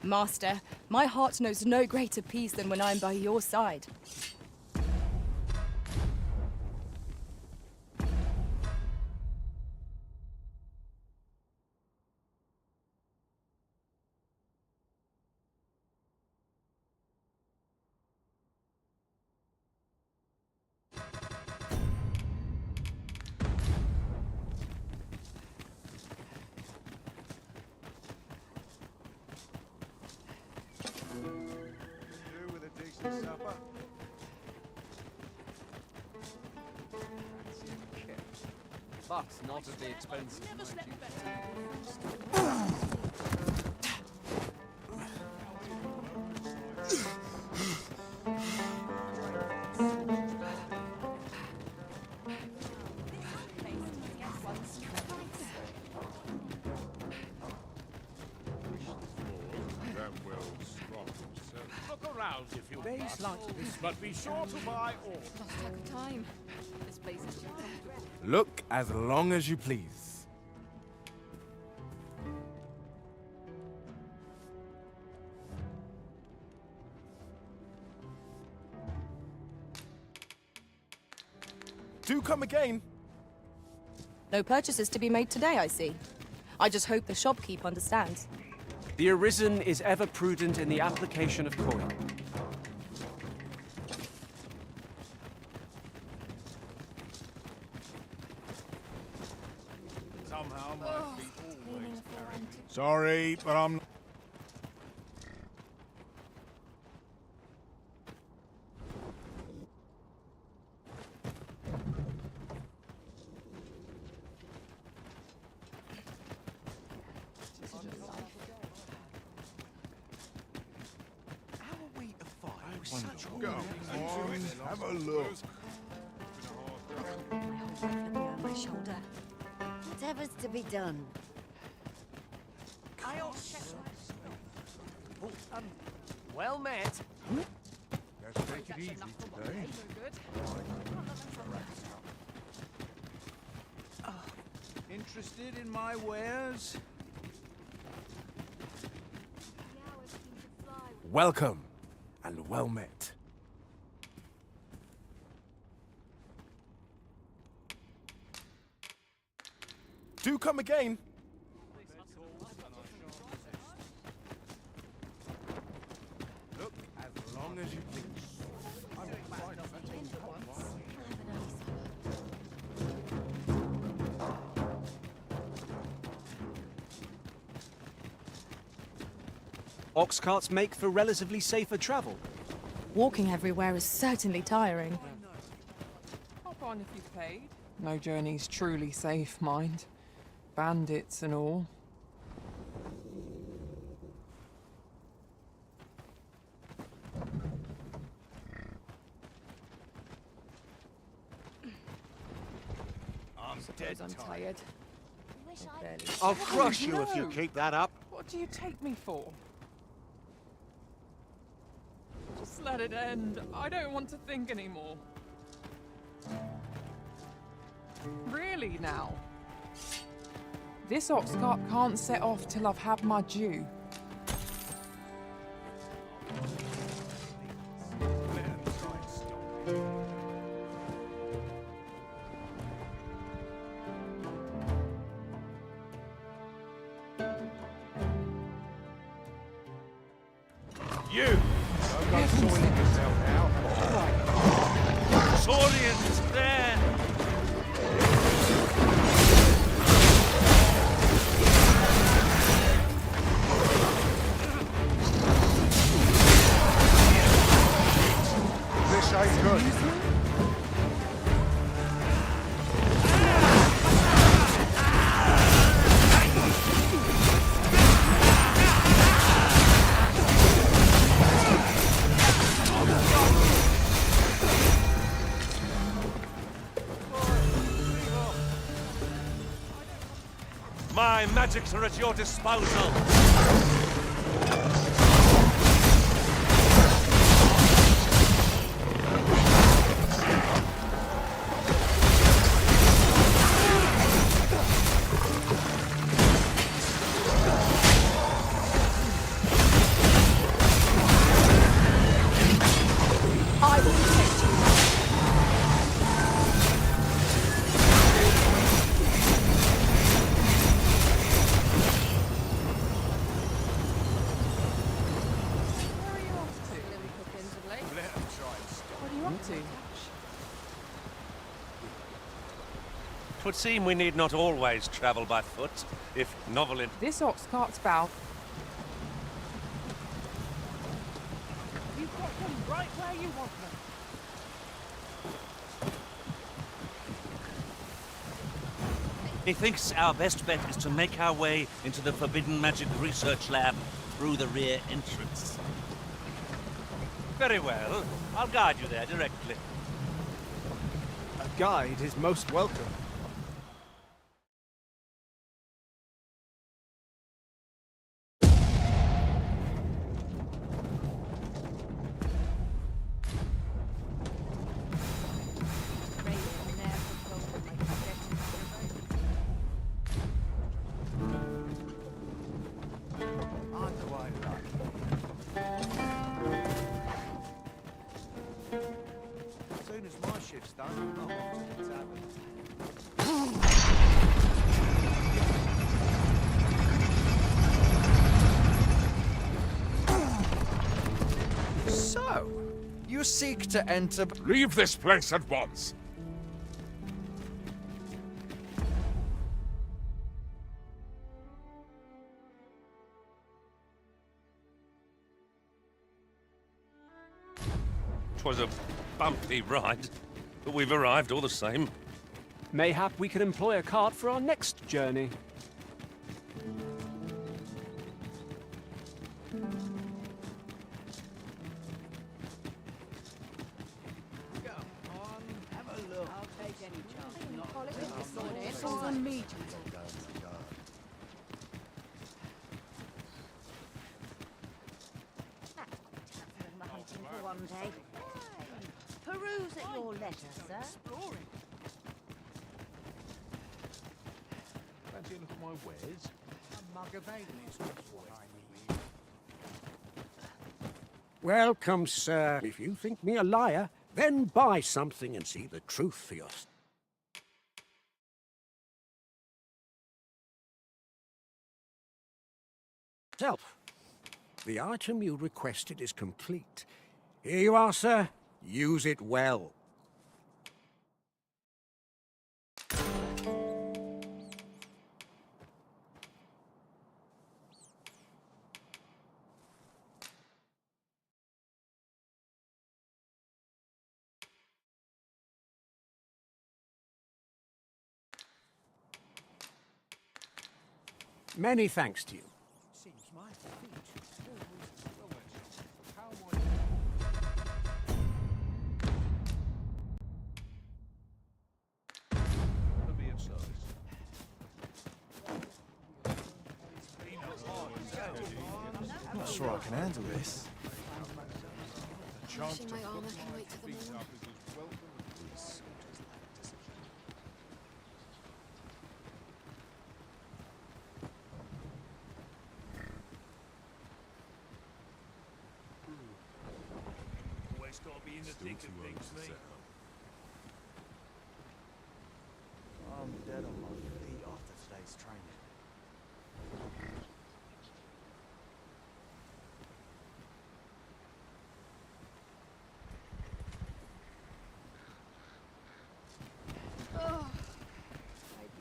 Master, my heart knows no greater peace than when I am by your side. Do with a decent but not at the expense of my Look around if you Days like this, but be sure to buy all. Lost track of time. This place is charmed. Look as long as you please. Do come again. No purchases to be made today, I see. I just hope the shopkeep understands. The Arisen is ever prudent in the application of coin. Somehow my feet always carry. Sorry, but I'm... Go on, have a look. My whole life looking over my shoulder. Whatever's to be done. Well met. Let's take it easy today. Interested in my wares? Welcome and well met. Do come again. Look as long as you please. Ox carts make for relatively safer travel. Walking everywhere is certainly tiring. Hop on if you've paid. No journey's truly safe, mind. Bandits and all. I'm dead I'm tired. tired. I'll crush you if you keep that up. What do you take me for? Just let it end. I don't want to think anymore. Really now? This ox cart can't set off till I've had my due. You! I've got Saurian yourself now. Saurian's there! This ain't good. My magics are at your disposal. I will protect you. Where are you off to? What are you up to? 'Twould seem we need not always travel by foot, if novel in... This ox cart's bow. You've got them right where you want them. He thinks our best bet is to make our way into the Forbidden Magic Research Lab through the rear entrance. Very well. I'll guide you there directly. A guide is most welcome. So, you seek to enter... Leave this place at once! Twas a bumpy ride, but we've arrived all the same. Mayhap we could employ a cart for our next journey. One day. Peruse at your leisure, sir. Fancy a look at my wares? A mug of ale is what I need. Welcome, sir. If you think me a liar, then buy something and see the truth for yourself. The item you requested is complete. Here you are, sir. Use it well. Many thanks to you. Seems my feet. I'm not sure I can handle this. Washing my armor can wait till the morning. Always gotta be in the thick of things, mate. I'm dead on my feet after today's training.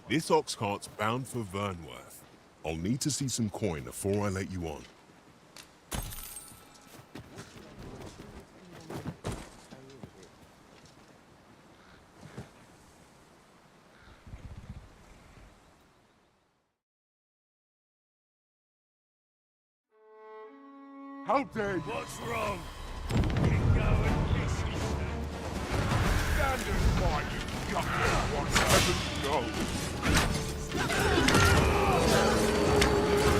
This ox cart's bound for Vernworth. I'll need to see some coin before I let you on. How dare you? What's wrong? Get going, Missy. Stand aside, you gutless one. Heaven knows.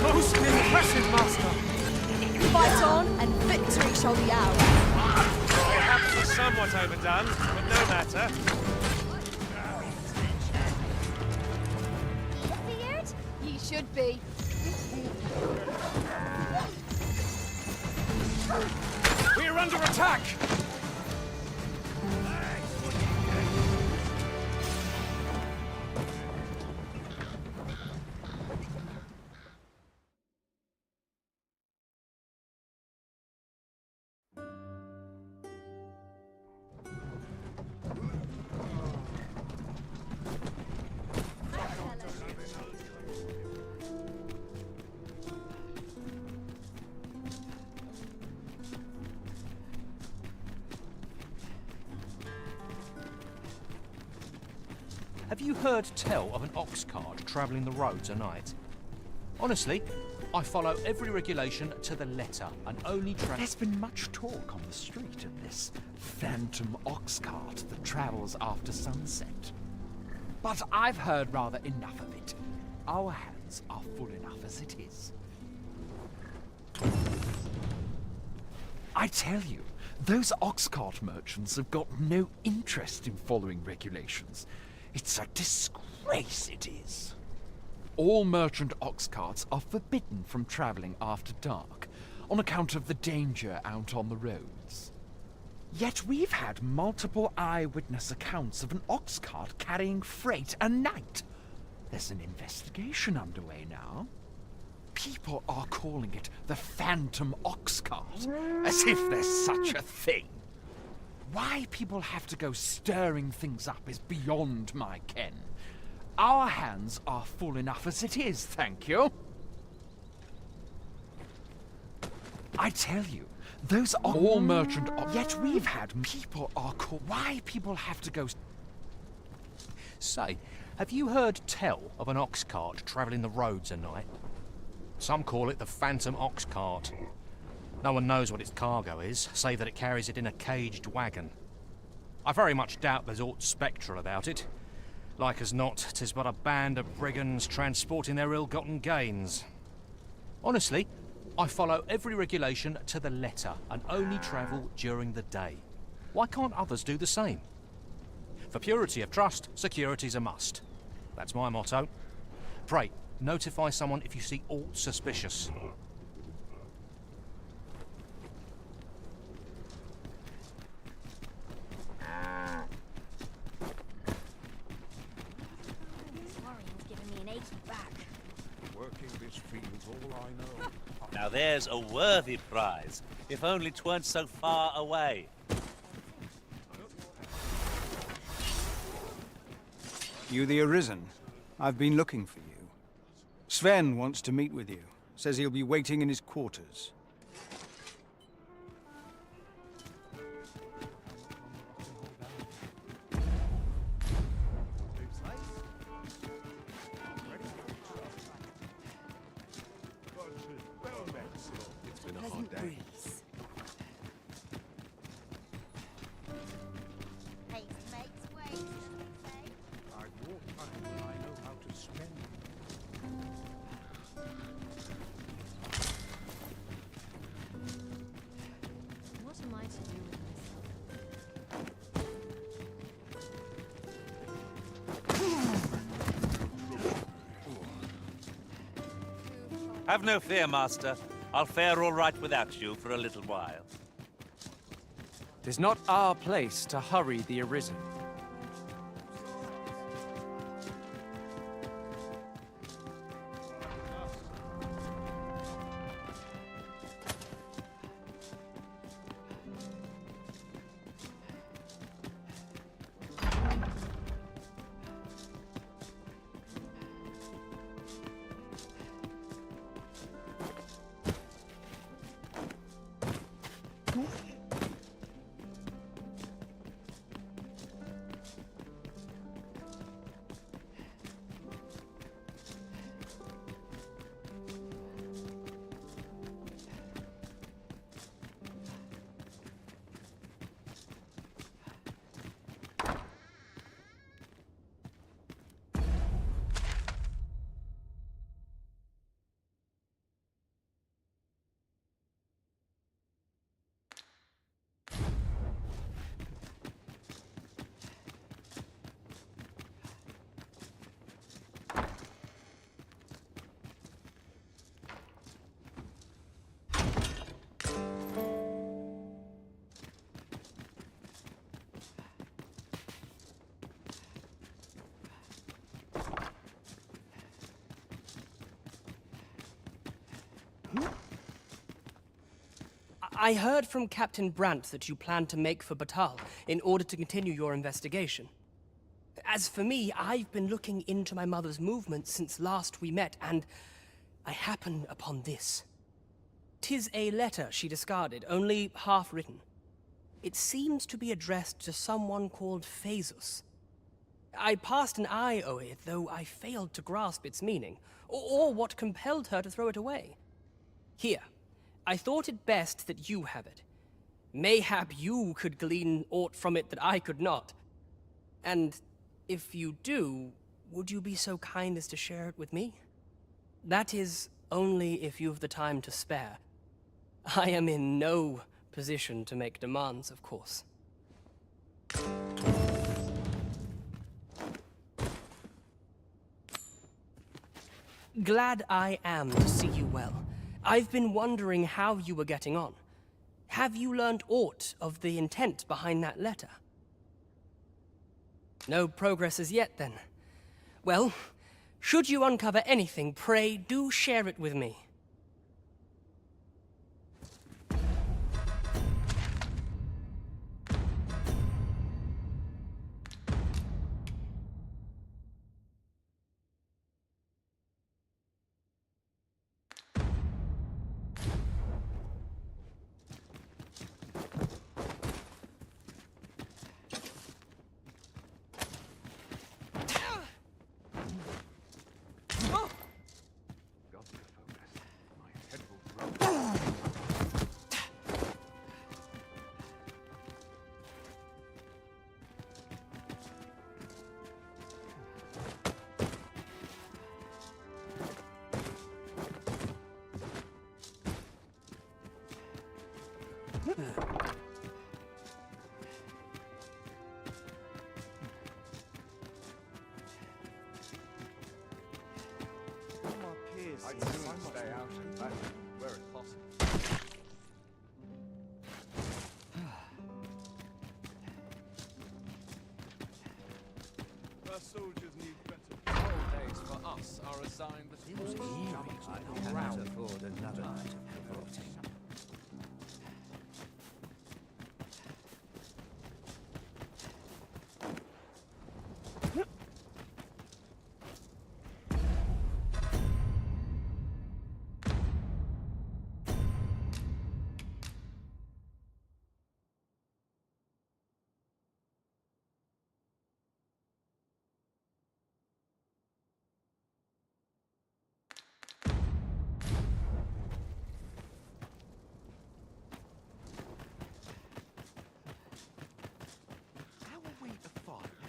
Most impressive, Master! Fight on, and victory shall be ours. Perhaps it's somewhat overdone, but no matter. Feared? Ye should be. We're under attack! have you heard tell of an ox cart travelling the roads at night? Honestly, I follow every regulation to the letter and only There's been much talk on the street of this phantom ox cart that travels after sunset. But I've heard rather enough of it. Our hands are full enough as it is. I tell you, those ox cart merchants have got no interest in following regulations. It's a disgrace, it is. All merchant ox carts are forbidden from travelling after dark, on account of the danger out on the roads. Yet we've had multiple eyewitness accounts of an ox cart carrying freight at night. There's an investigation underway now. People are calling it the Phantom Ox Cart, as if there's such a thing. Why people have to go stirring things up is beyond my ken. Our hands are full enough as it is, thank you. I tell you, those are all merchant. Yet we've had people are called. Why people have to go? Say, have you heard tell of an ox cart travelling the roads at night? Some call it the Phantom Ox Cart. No one knows what its cargo is, save that it carries it in a caged wagon. I very much doubt there's aught spectral about it. Like as not, 'tis but a band of brigands transporting their ill-gotten gains. Honestly, I follow every regulation to the letter and only travel during the day. Why can't others do the same? For purity of trust, security's a must. That's my motto. Pray, notify someone if you see aught suspicious. Working this field's all I know. Now there's a worthy prize, if only 'tweren't so far away. You the Arisen? I've been looking for you. Sven wants to meet with you. Says he'll be waiting in his quarters. It's been a hard day. I walk time when I know how to spend it. What am I to do with Have no fear, Master. I'll fare all right without you for a little while. 'Tis not our place to hurry the Arisen. I heard from Captain Brandt that you plan to make for Bakbattahl in order to continue your investigation. As for me, I've been looking into my mother's movements since last we met, and I happened upon this. 'Tis a letter she discarded, only half written. It seems to be addressed to someone called Phaesus. I passed an eye over it, though I failed to grasp its meaning, or what compelled her to throw it away. Here, I thought it best that you have it. Mayhap you could glean aught from it that I could not. And if you do, would you be so kind as to share it with me? That is only if you've the time to spare. I am in no position to make demands, of course. Glad I am to see you well. I've been wondering how you were getting on. Have you learned aught of the intent behind that letter? No progress as yet, then. Well, should you uncover anything, pray do share it with me. I'd stay out and back where it's possible. Our soldiers need better patrol days for us are assigned the force. I cannot afford another night of revolting.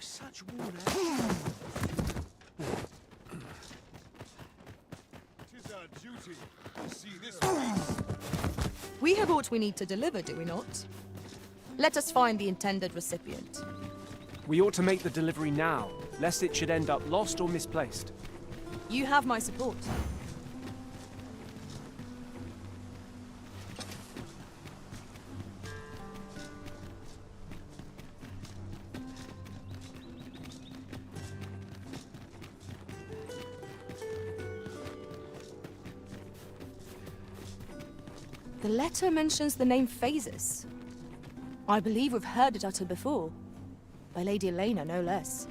Such worn out. 'Tis our duty to see this feast. We have aught we need to deliver, do we not? Let us find the intended recipient. We ought to make the delivery now, lest it should end up lost or misplaced. You have my support. The letter mentions the name Phasis. I believe we've heard it uttered before. By Lady Elena, no less.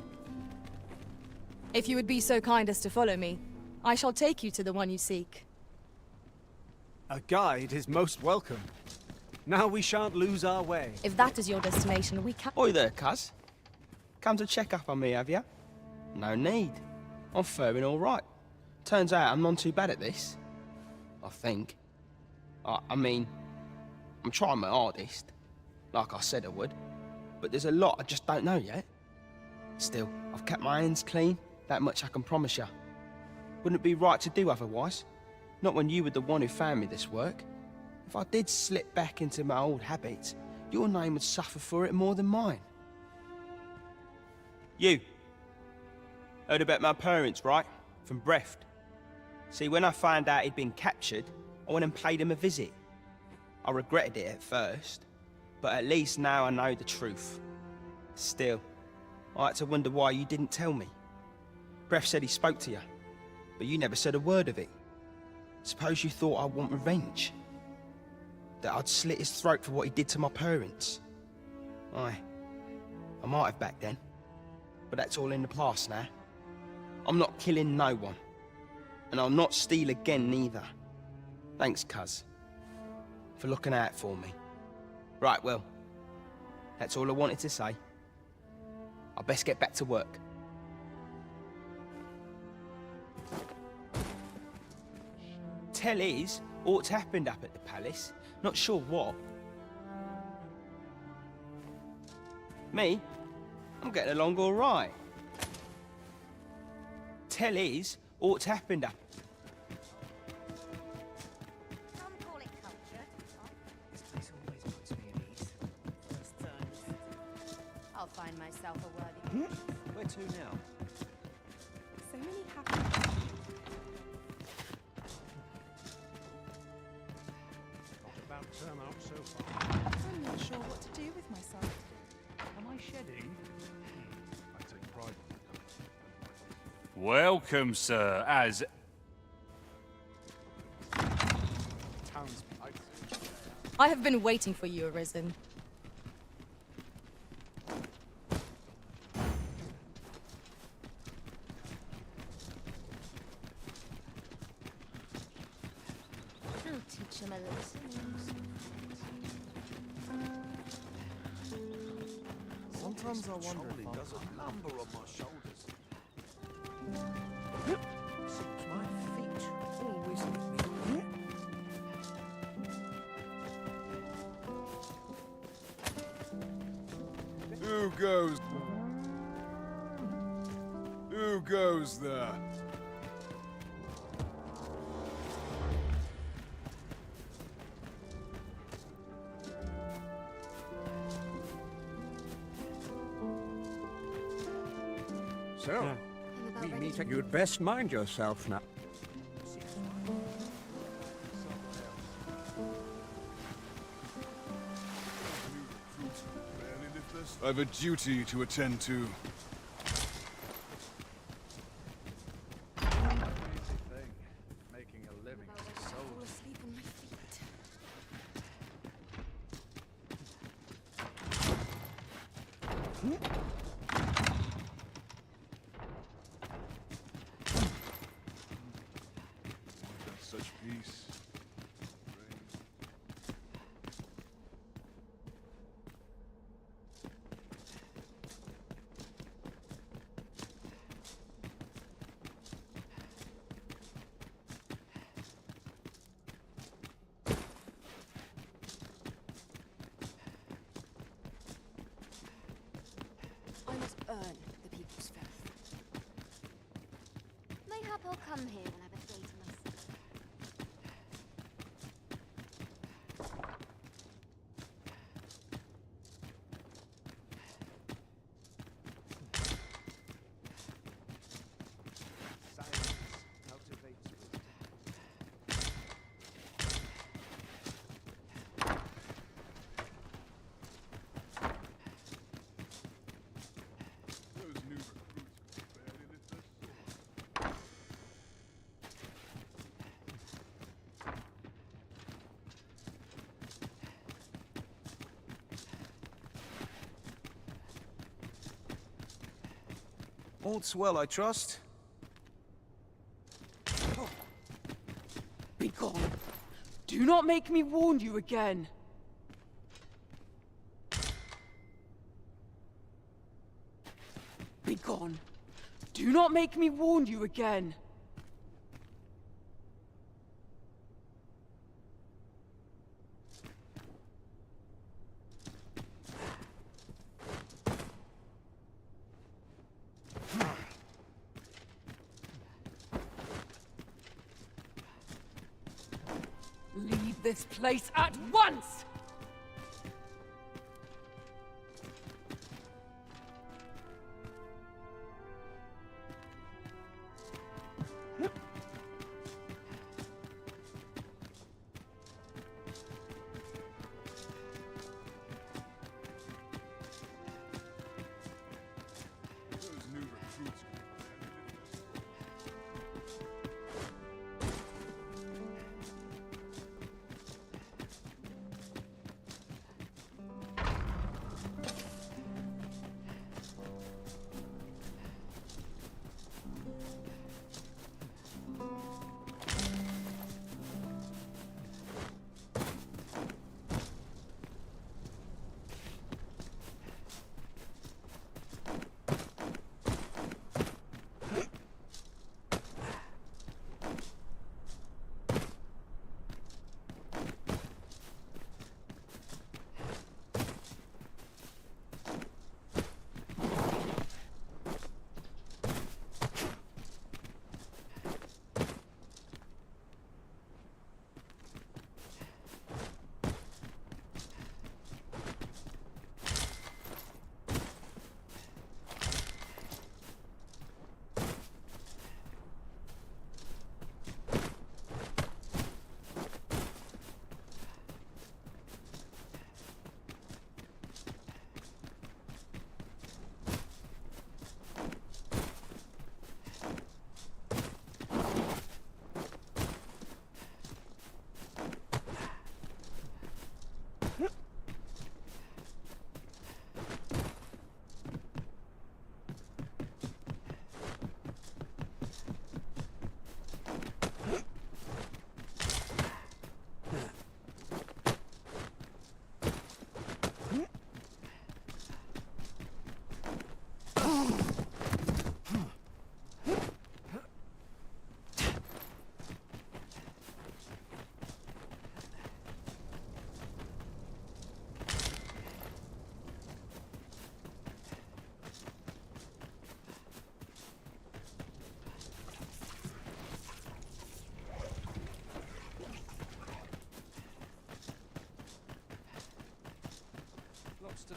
If you would be so kind as to follow me, I shall take you to the one you seek. A guide is most welcome. Now we shan't lose our way. If that is your destination, we can— Oi there, cuz. Come to check up on me, have ya? No need. I'm faring all right. Turns out I'm not too bad at this. I think. I mean, I'm trying my hardest, like I said I would, but there's a lot I just don't know yet. Still, I've kept my hands clean, that much I can promise you. Wouldn't it be right to do otherwise? Not when you were the one who found me this work. If I did slip back into my old habits, your name would suffer for it more than mine. You. Heard about my parents, right? From Breft. See, when I found out he'd been captured, I went and paid him a visit. I regretted it at first, but at least now I know the truth. Still, I had to wonder why you didn't tell me. Bref said he spoke to you, but you never said a word of it. Suppose you thought I'd want revenge? That I'd slit his throat for what he did to my parents? Aye, I might have back then, but that's all in the past now. I'm not killing no one, and I'll not steal again neither. Thanks, cuz, for looking out for me. Right, well, that's all I wanted to say. I best get back to work. Tell is, aught's happened up at the palace. Not sure what. Me? I'm getting along all right. Tell is, aught's happened up. Some call it culture. This place always puts me at ease. First time. I'll find myself a worthy. Where to now? So many happy. Not about turn out so far. I'm not sure what to do with myself. Am I shedding? I take pride in that. Welcome, sir, as... I have been waiting for you, Arisen. I'll teach him a lesson. Sometimes I wonder if I've got lumber on my shoulders. Seems my feet always lead me. Who goes? Who goes there? So, we meet again. You'd best mind yourself now. I've a duty to attend to. Making a living as a soldier. Asleep on my feet. Such peace. I must earn the people's faith. Mayhap I'll come here when I've a day to myself. Silence cultivates wisdom. Those new recruits could barely lift their swords. All's well, I trust. Be gone. Do not make me warn you again. Be gone. Do not make me warn you again. Leave this place at once! Those new recruits could barely lift their swords.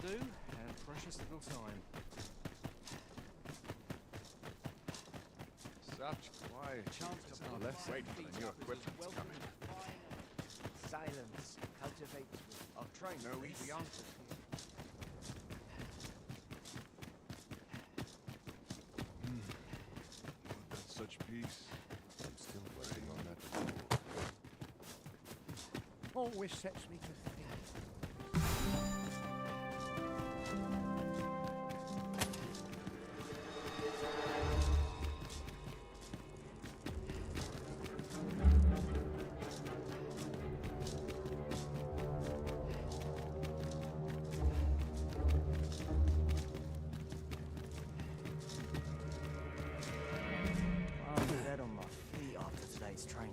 do, and precious little time. Such quiet. Chance to less wait for the new equipment's coming. Silence cultivates. I'll try no easy answers here. That's such peace. I'm still working on that. Always sets me to think. I'm dead on my feet after today's training.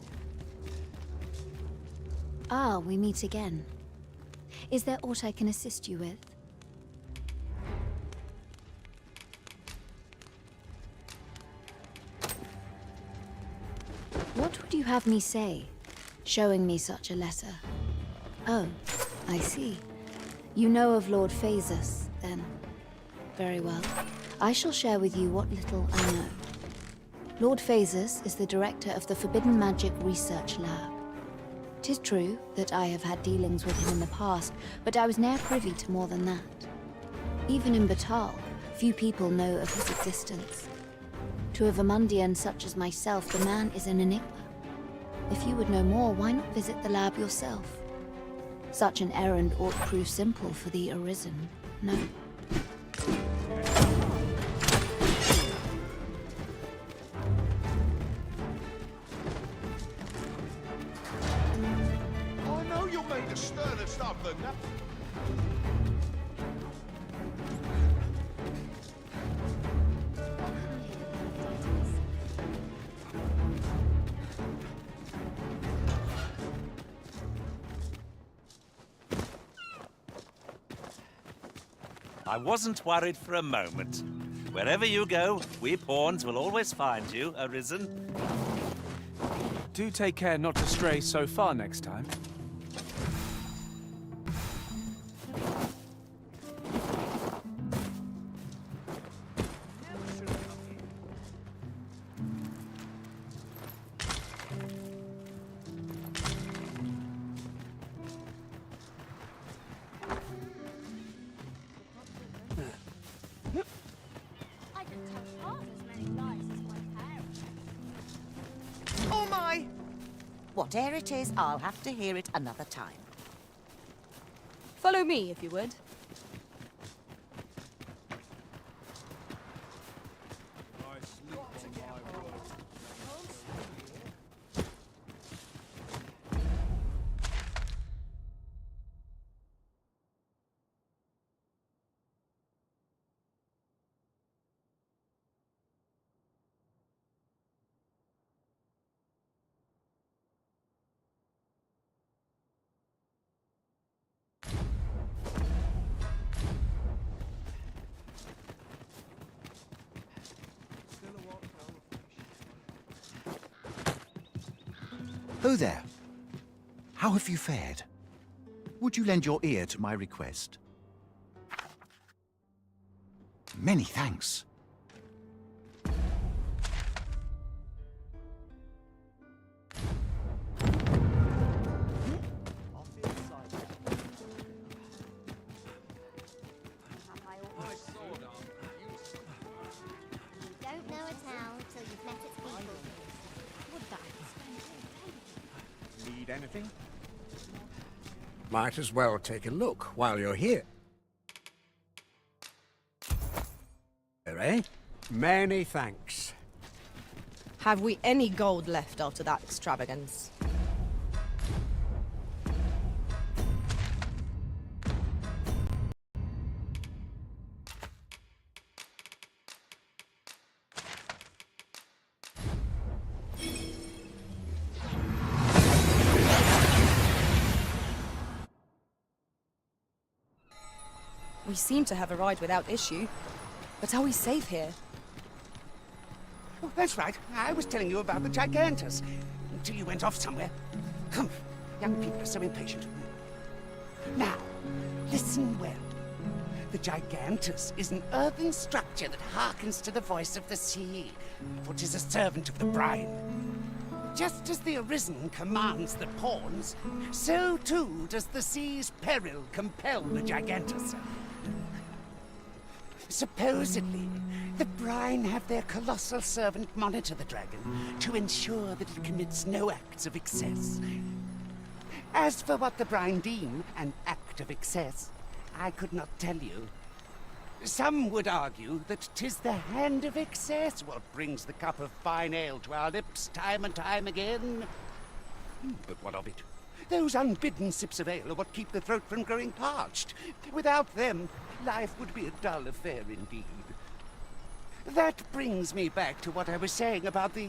Ah, we meet again. Is there aught I can assist you with? What would you have me say, showing me such a letter? Oh, I see. You know of Lord Phasus, then. Very well. I shall share with you what little I know. Lord Phasus is the director of the Forbidden Magic Research Lab. 'Tis true that I have had dealings with him in the past, but I was ne'er privy to more than that. Even in Bakbattahl, few people know of his existence. To a Vermundian such as myself, the man is an enigma. If you would know more, why not visit the lab yourself? Such an errand ought prove simple for the Arisen, no? I know you're made of sterner stuff than that. I wasn't worried for a moment. Wherever you go, we pawns will always find you, Arisen. Do take care not to stray so far next time. Oh my! Whatever it is, I'll have to hear it another time. Follow me, if you would. Ho there. How have you fared? Would you lend your ear to my request? Many thanks. Don't know a town till you've met its people. Would that Need anything? Might as well take a look while you're here. Eh? Many thanks. Have we any gold left after that extravagance? We seem to have arrived without issue. But are we safe here? Oh, that's right. I was telling you about the Gigantus. Until you went off somewhere. Come, young people are so impatient. Now, listen well. The Gigantus is an earthen structure that hearkens to the voice of the sea, for 'tis a servant of the brine. Just as the Arisen commands the pawns, so too does the sea's peril compel the Gigantus. Supposedly, the brine have their colossal servant monitor the dragon to ensure that it commits no acts of excess. As for what the brine deem an act of excess, I could not tell you. Some would argue that 'tis the hand of excess what brings the cup of fine ale to our lips time and time again. But what of it? Those unbidden sips of ale are what keep the throat from growing parched. Without them, life would be a dull affair indeed. That brings me back to what I was saying about the...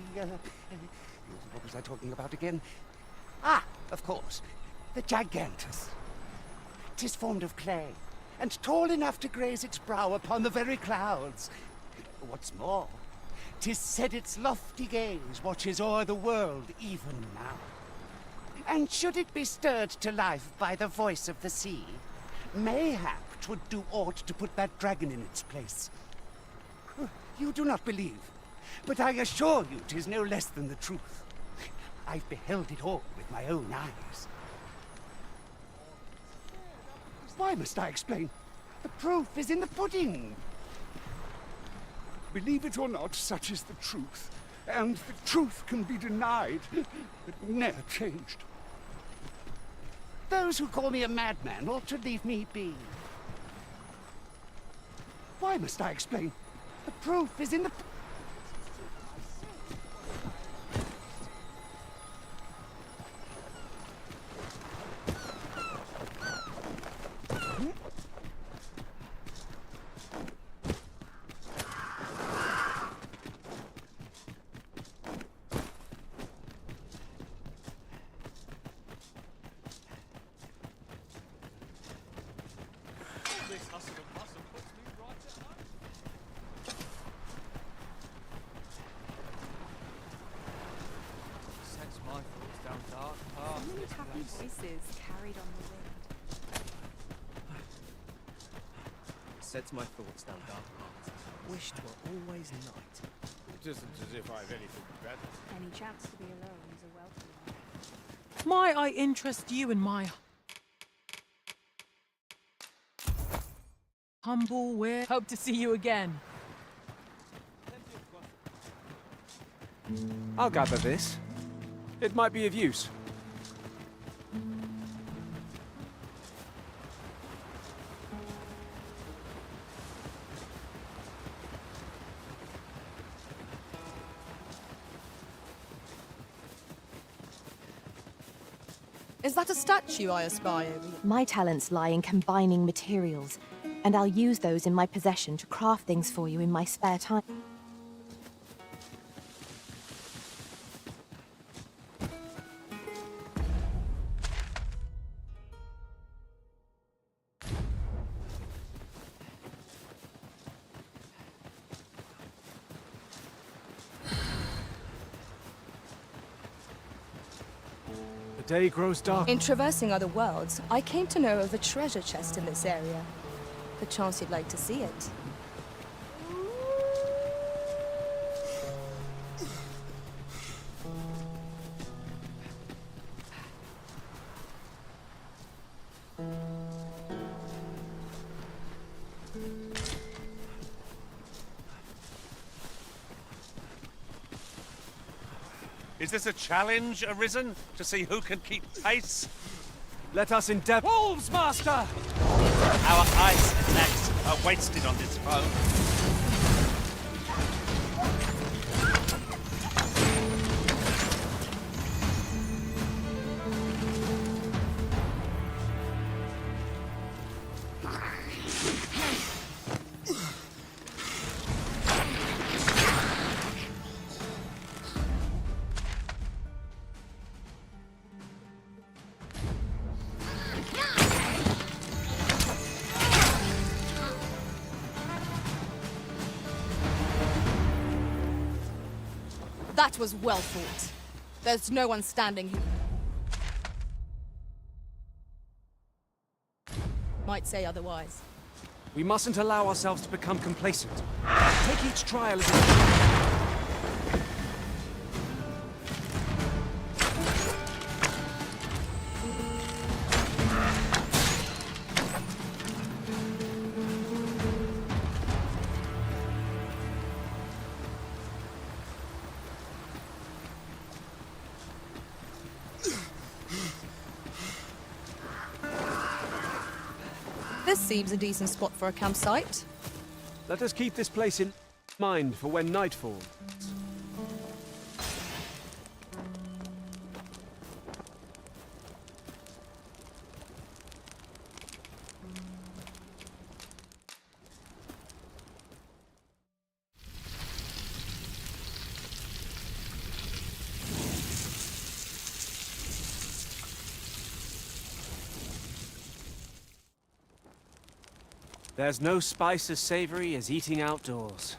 what was I talking about again? Ah, of course, the Gigantus. 'Tis formed of clay, and tall enough to graze its brow upon the very clouds. What's more, 'tis said its lofty gaze watches o'er the world even now. And should it be stirred to life by the voice of the sea, mayhap 'twould do aught to put that dragon in its place. You do not believe, but I assure you 'tis no less than the truth. I've beheld it all with my own eyes. Why must I explain? The proof is in the pudding. Believe it or not, such is the truth. And the truth can be denied, but never changed. Those who call me a madman ought to leave me be. Why must I explain? The proof is in the... Sets my thoughts down dark paths. Wish 'twere always night. It isn't as if I've anything better. Any chance to be alone is a welcome one. Might I interest you in my humble weird? Hope to see you again. I'll gather this. It might be of use. Is that a statue I espy over here? My talents lie in combining materials, and I'll use those in my possession to craft things for you in my spare time. The day grows dark. In traversing other worlds, I came to know of a treasure chest in this area. Perchance you'd like to see it. Is this a challenge, Arisen? To see who can keep pace? Let us endeavor. Wolves, Master! Our ice attacks are wasted on this foe. That was well fought. There's no one standing who might say otherwise. We mustn't allow ourselves to become complacent. Take each trial as a... This seems a decent spot for a campsite. Let us keep this place in mind for when night falls. There's no spice as savory as eating outdoors.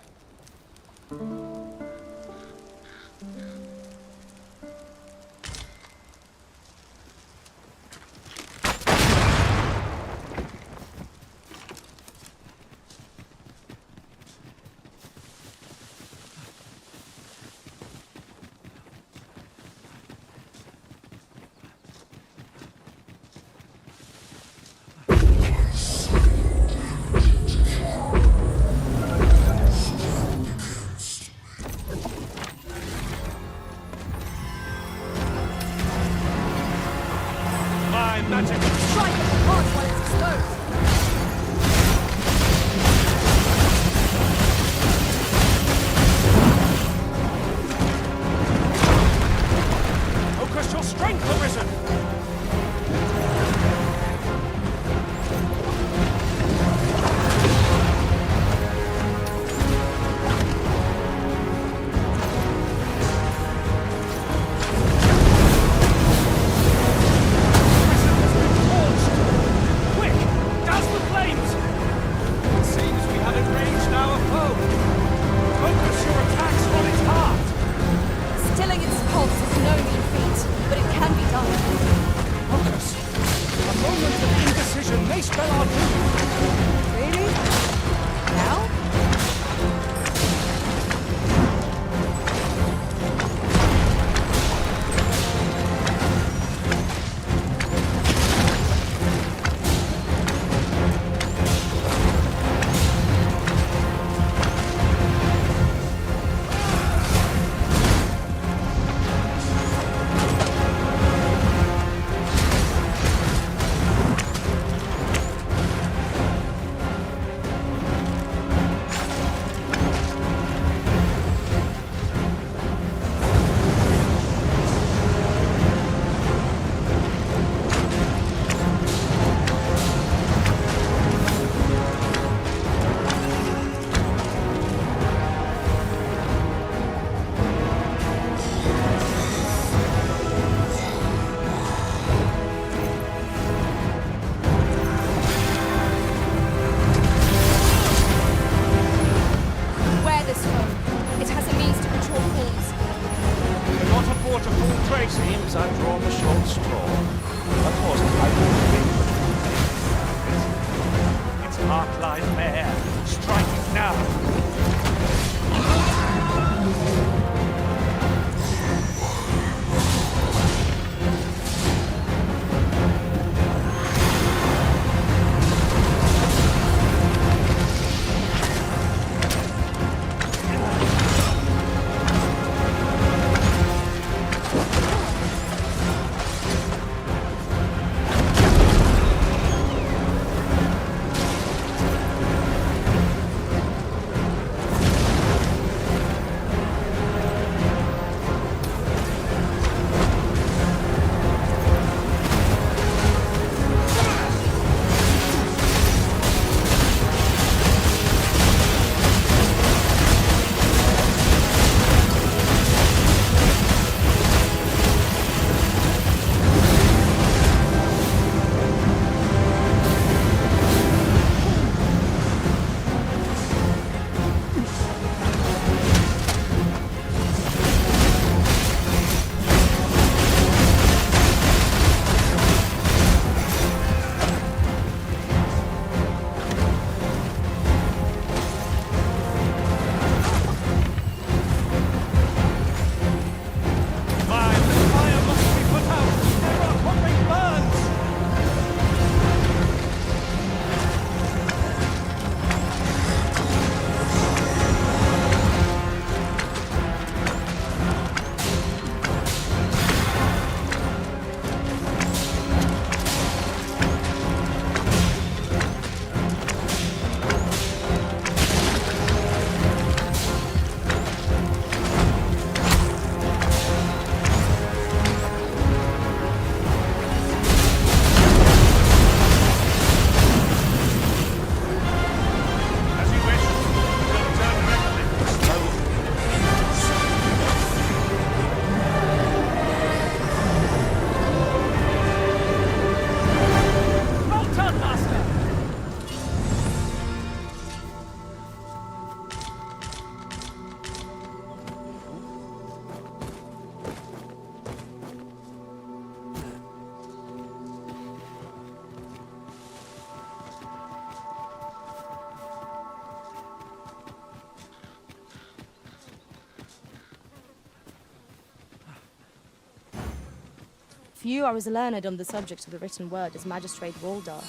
Few are as learned on the subject of the written word as Magistrate Waldar.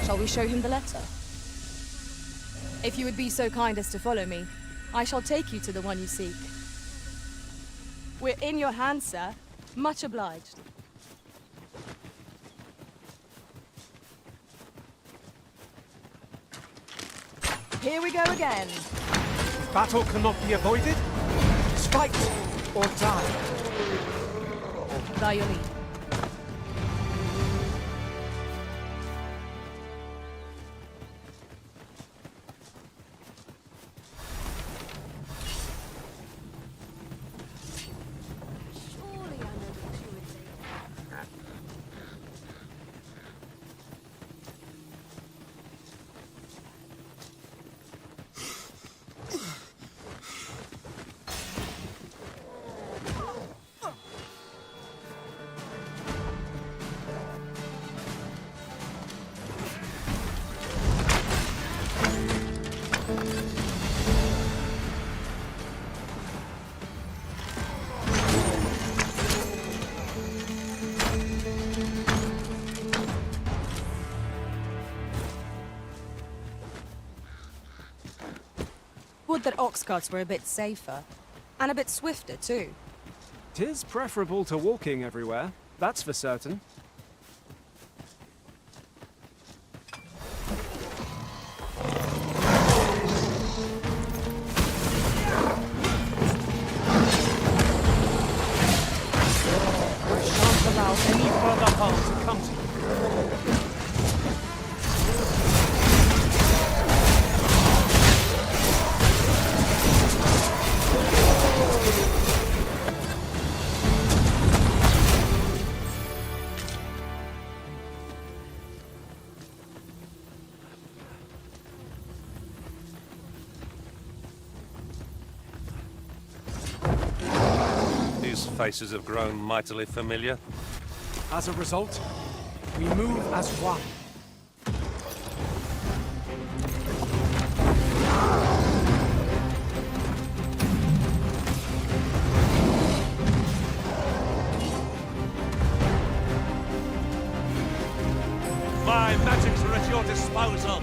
Shall we show him the letter? If you would be so kind as to follow me, I shall take you to the one you seek. We're in your hands, sir. Much obliged. Here we go again. Battle cannot be avoided. Fight or die. By your lead. Would that ox carts were a bit safer. And a bit swifter, too. 'Tis preferable to walking everywhere, that's for certain. I shan't allow any further harm to come to you. These faces have grown mightily familiar. As a result, we move as one. My magics are at your disposal.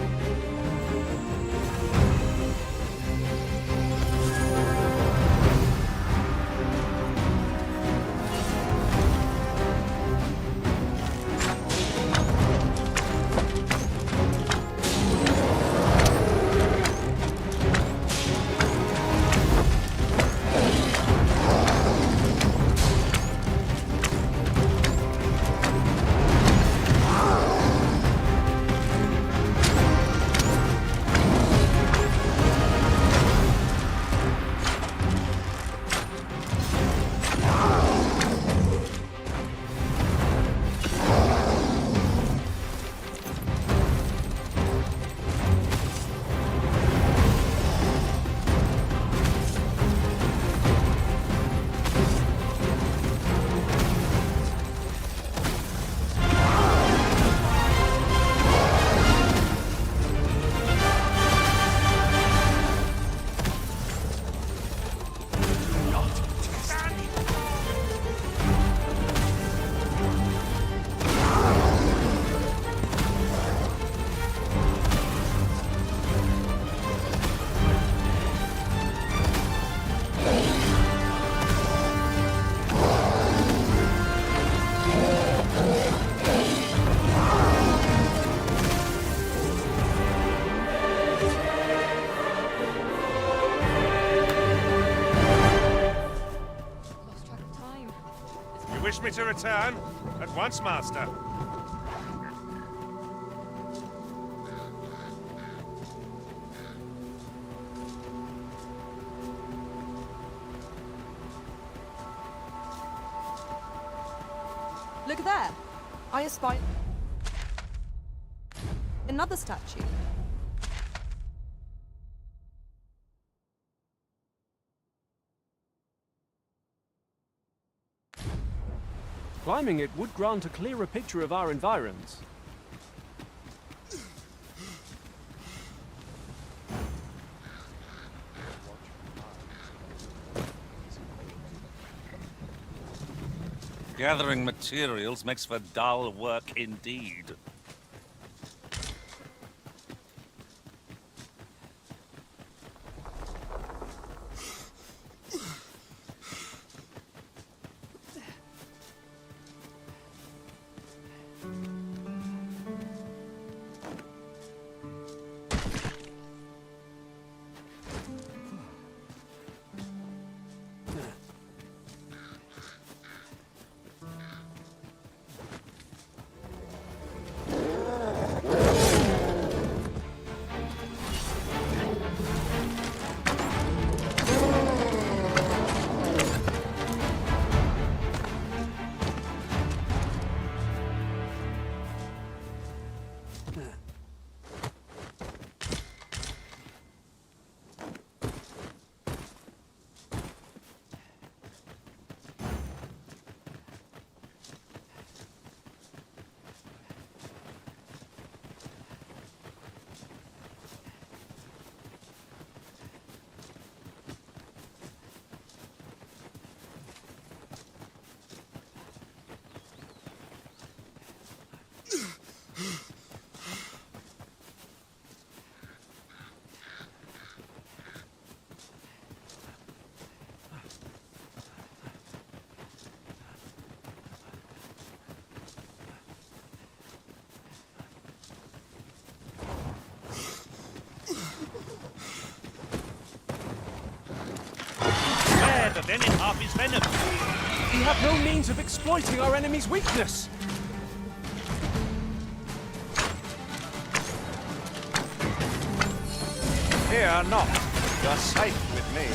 Wish me to return? At once, Master. Look there. I espy another statue. Climbing it would grant a clearer picture of our environs. Gathering materials makes for dull work indeed. The Venin Harpy's venom. We have no means of exploiting our enemy's weakness. Fear not. You're safe with me.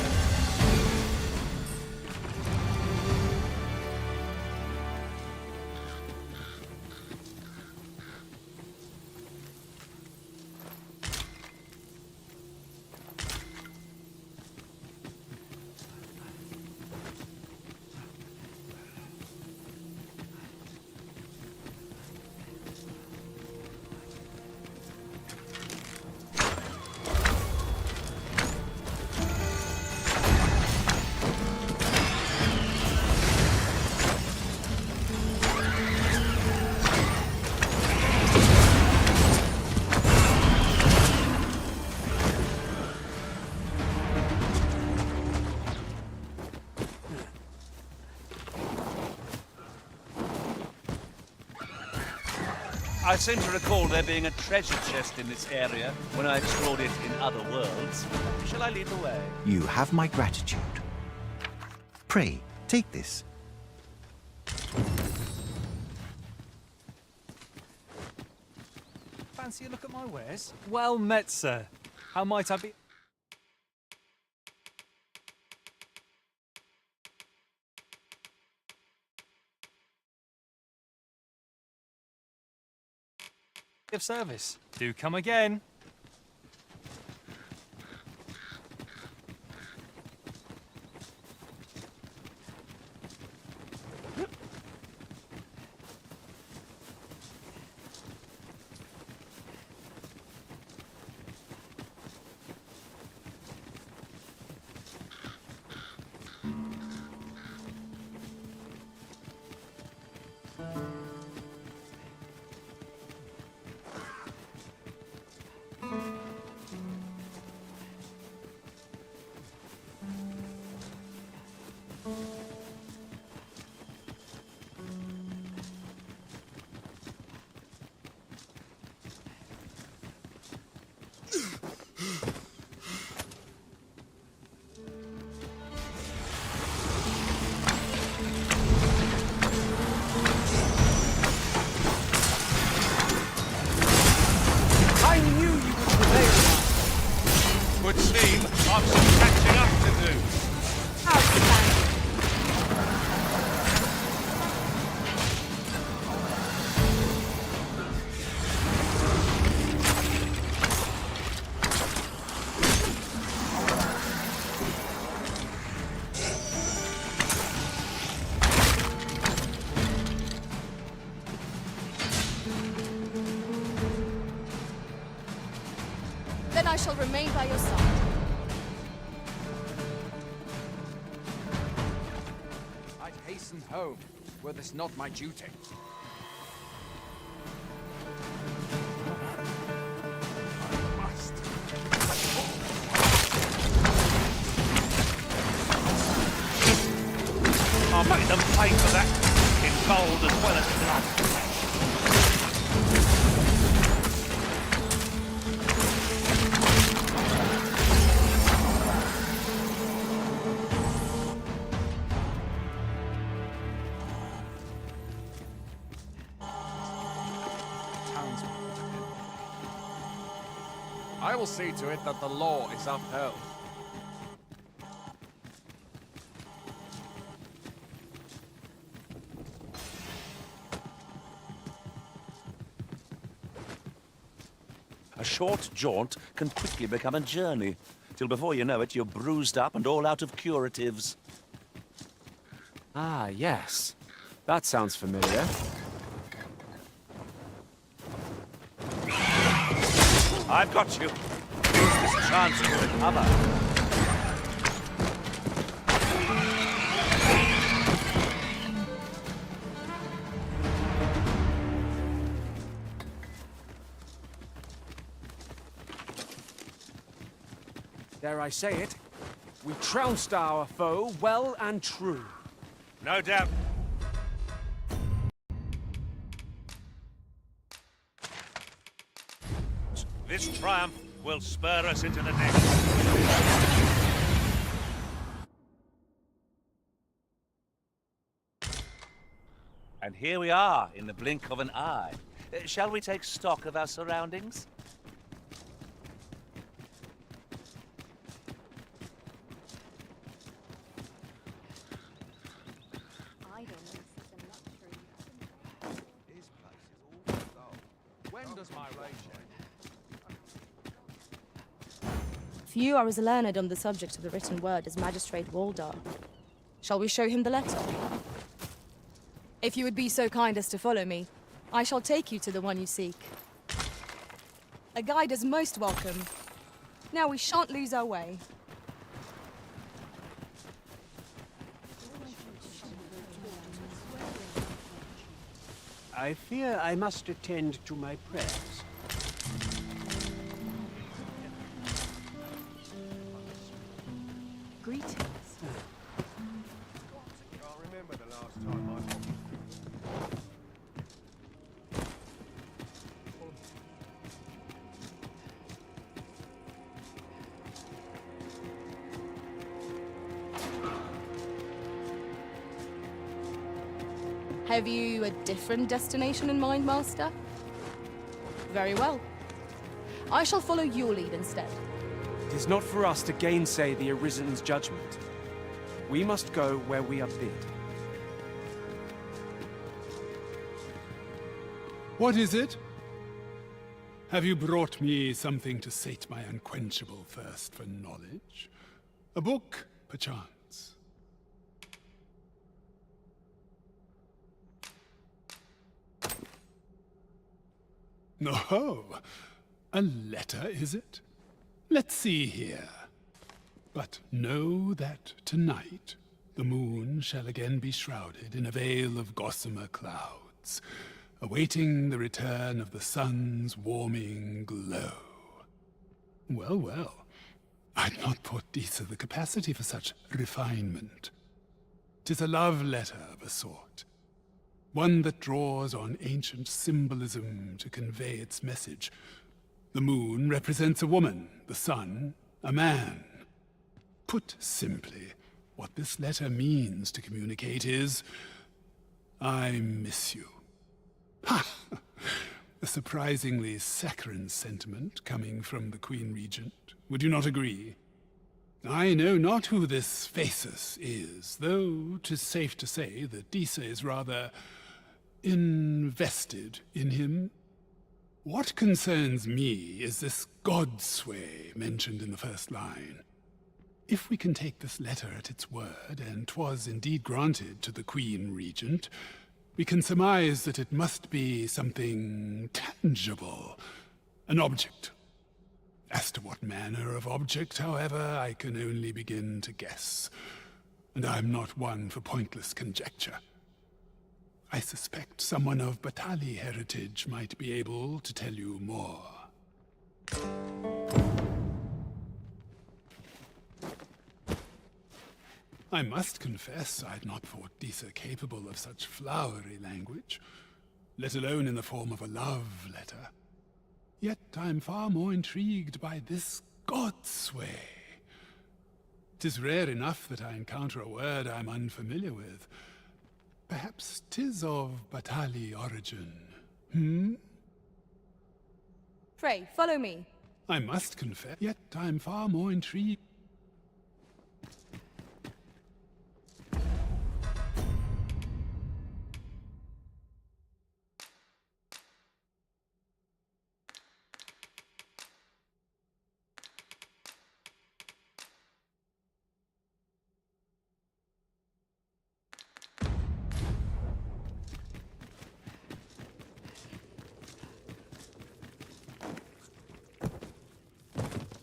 I seem to recall there being a treasure chest in this area when I explored it in other worlds. Shall I lead the way? You have my gratitude. Pray, take this. Fancy a look at my wares? Well met, sir. How might I be? Of service. Do come again. Would seem I've some catching up to do. Then I shall remain by your side. I'd hasten home. were this not my duty. I'll make them pay for that in gold as well as blood. I will see to it that the law is upheld. A short jaunt can quickly become a journey, till before you know it, you're bruised up and all out of curatives. Ah, yes. That sounds familiar. I've got you. Use this chance to recover. Dare I say it, we trounced our foe well and true. No doubt. This triumph will spur us into the next. And here we are, in the blink of an eye. Shall we take stock of our surroundings? When does my rage end? Few are as learned on the subject of the written word as Magistrate Waldar. Shall we show him the letter? If you would be so kind as to follow me, I shall take you to the one you seek. A guide is most welcome. Now we shan't lose our way. I fear I must attend to my prayers. Greetings. Can't remember the last time I... Have you a different destination in mind, Master? Very well. I shall follow your lead instead. It is not for us to gainsay the Arisen's judgment. We must go where we are bid. What is it? Have you brought me something to sate my unquenchable thirst for knowledge? A book, perchance? Oh, a letter, is it? Let's see here. But know that tonight the moon shall again be shrouded in a veil of gossamer clouds, awaiting the return of the sun's warming glow. Well, well, I'd not thought Disa the capacity for such refinement. 'Tis a love letter of a sort. One that draws on ancient symbolism to convey its message. The moon represents a woman, the sun, a man. Put simply, what this letter means to communicate is, I miss you. Ha! A surprisingly saccharine sentiment coming from the Queen Regent. Would you not agree? I know not who this Phaesus is, though 'tis safe to say that Disa is rather invested in him. What concerns me is this godsway mentioned in the first line. If we can take this letter at its word, and 'twas indeed granted to the Queen Regent, we can surmise that it must be something tangible, an object. As to what manner of object, however, I can only begin to guess, and I'm not one for pointless conjecture. I suspect someone of Bakbattahl heritage might be able to tell you more. I must confess I'd not thought Disa capable of such flowery language, let alone in the form of a love letter. Yet I'm far more intrigued by this godsway. 'Tis rare enough that I encounter a word I'm unfamiliar with. Perhaps 'tis of Bakbattahl origin. Pray, follow me. I must confess, yet I'm far more intrigued.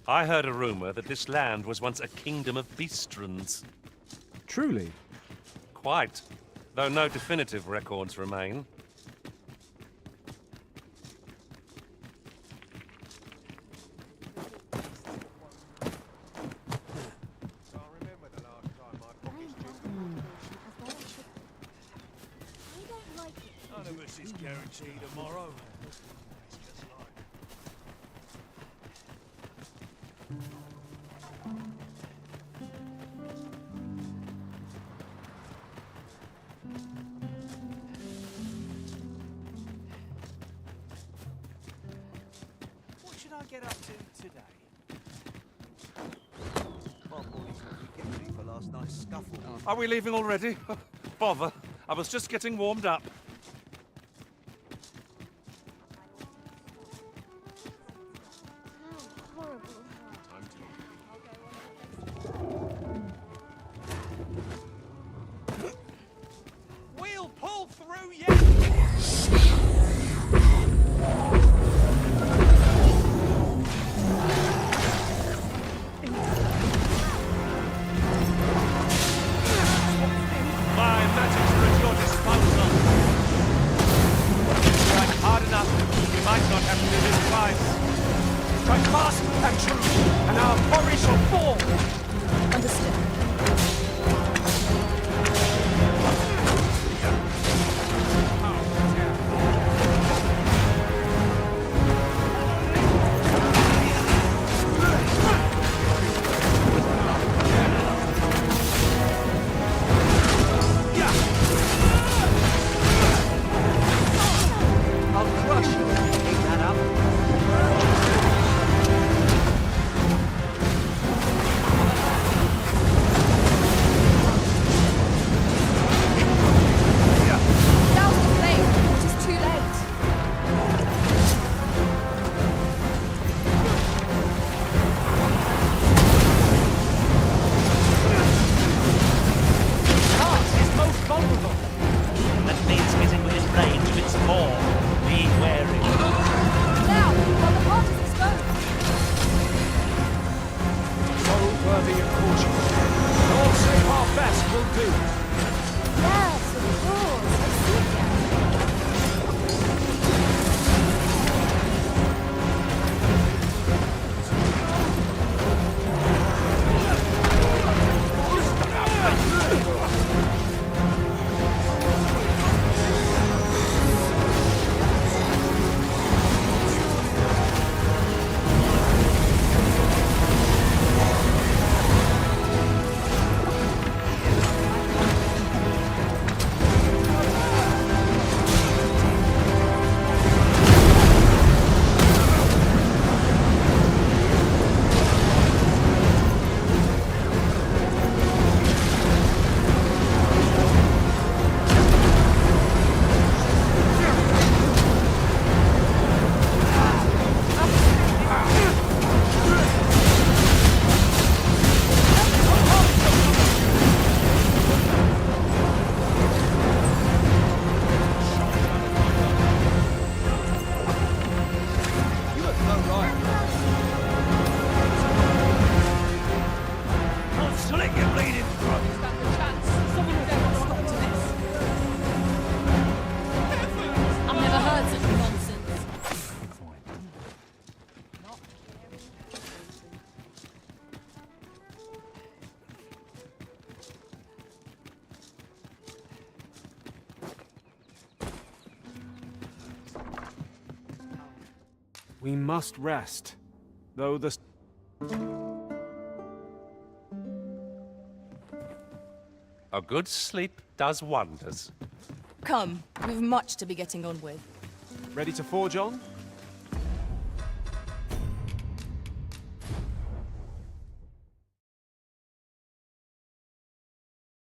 I heard a rumor that this land was once a kingdom of beastrons. Truly? Quite, though no definitive records remain. None of us is guaranteed tomorrow. What should I get up to today? My morning coffee get ready for last night's scuffle. Are we leaving already? Bother. I was just getting warmed up. We'll pull through yet! My magic's at your disposal. We must rest. Though the... A good sleep does wonders. Come, we've much to be getting on with. Ready to forge on?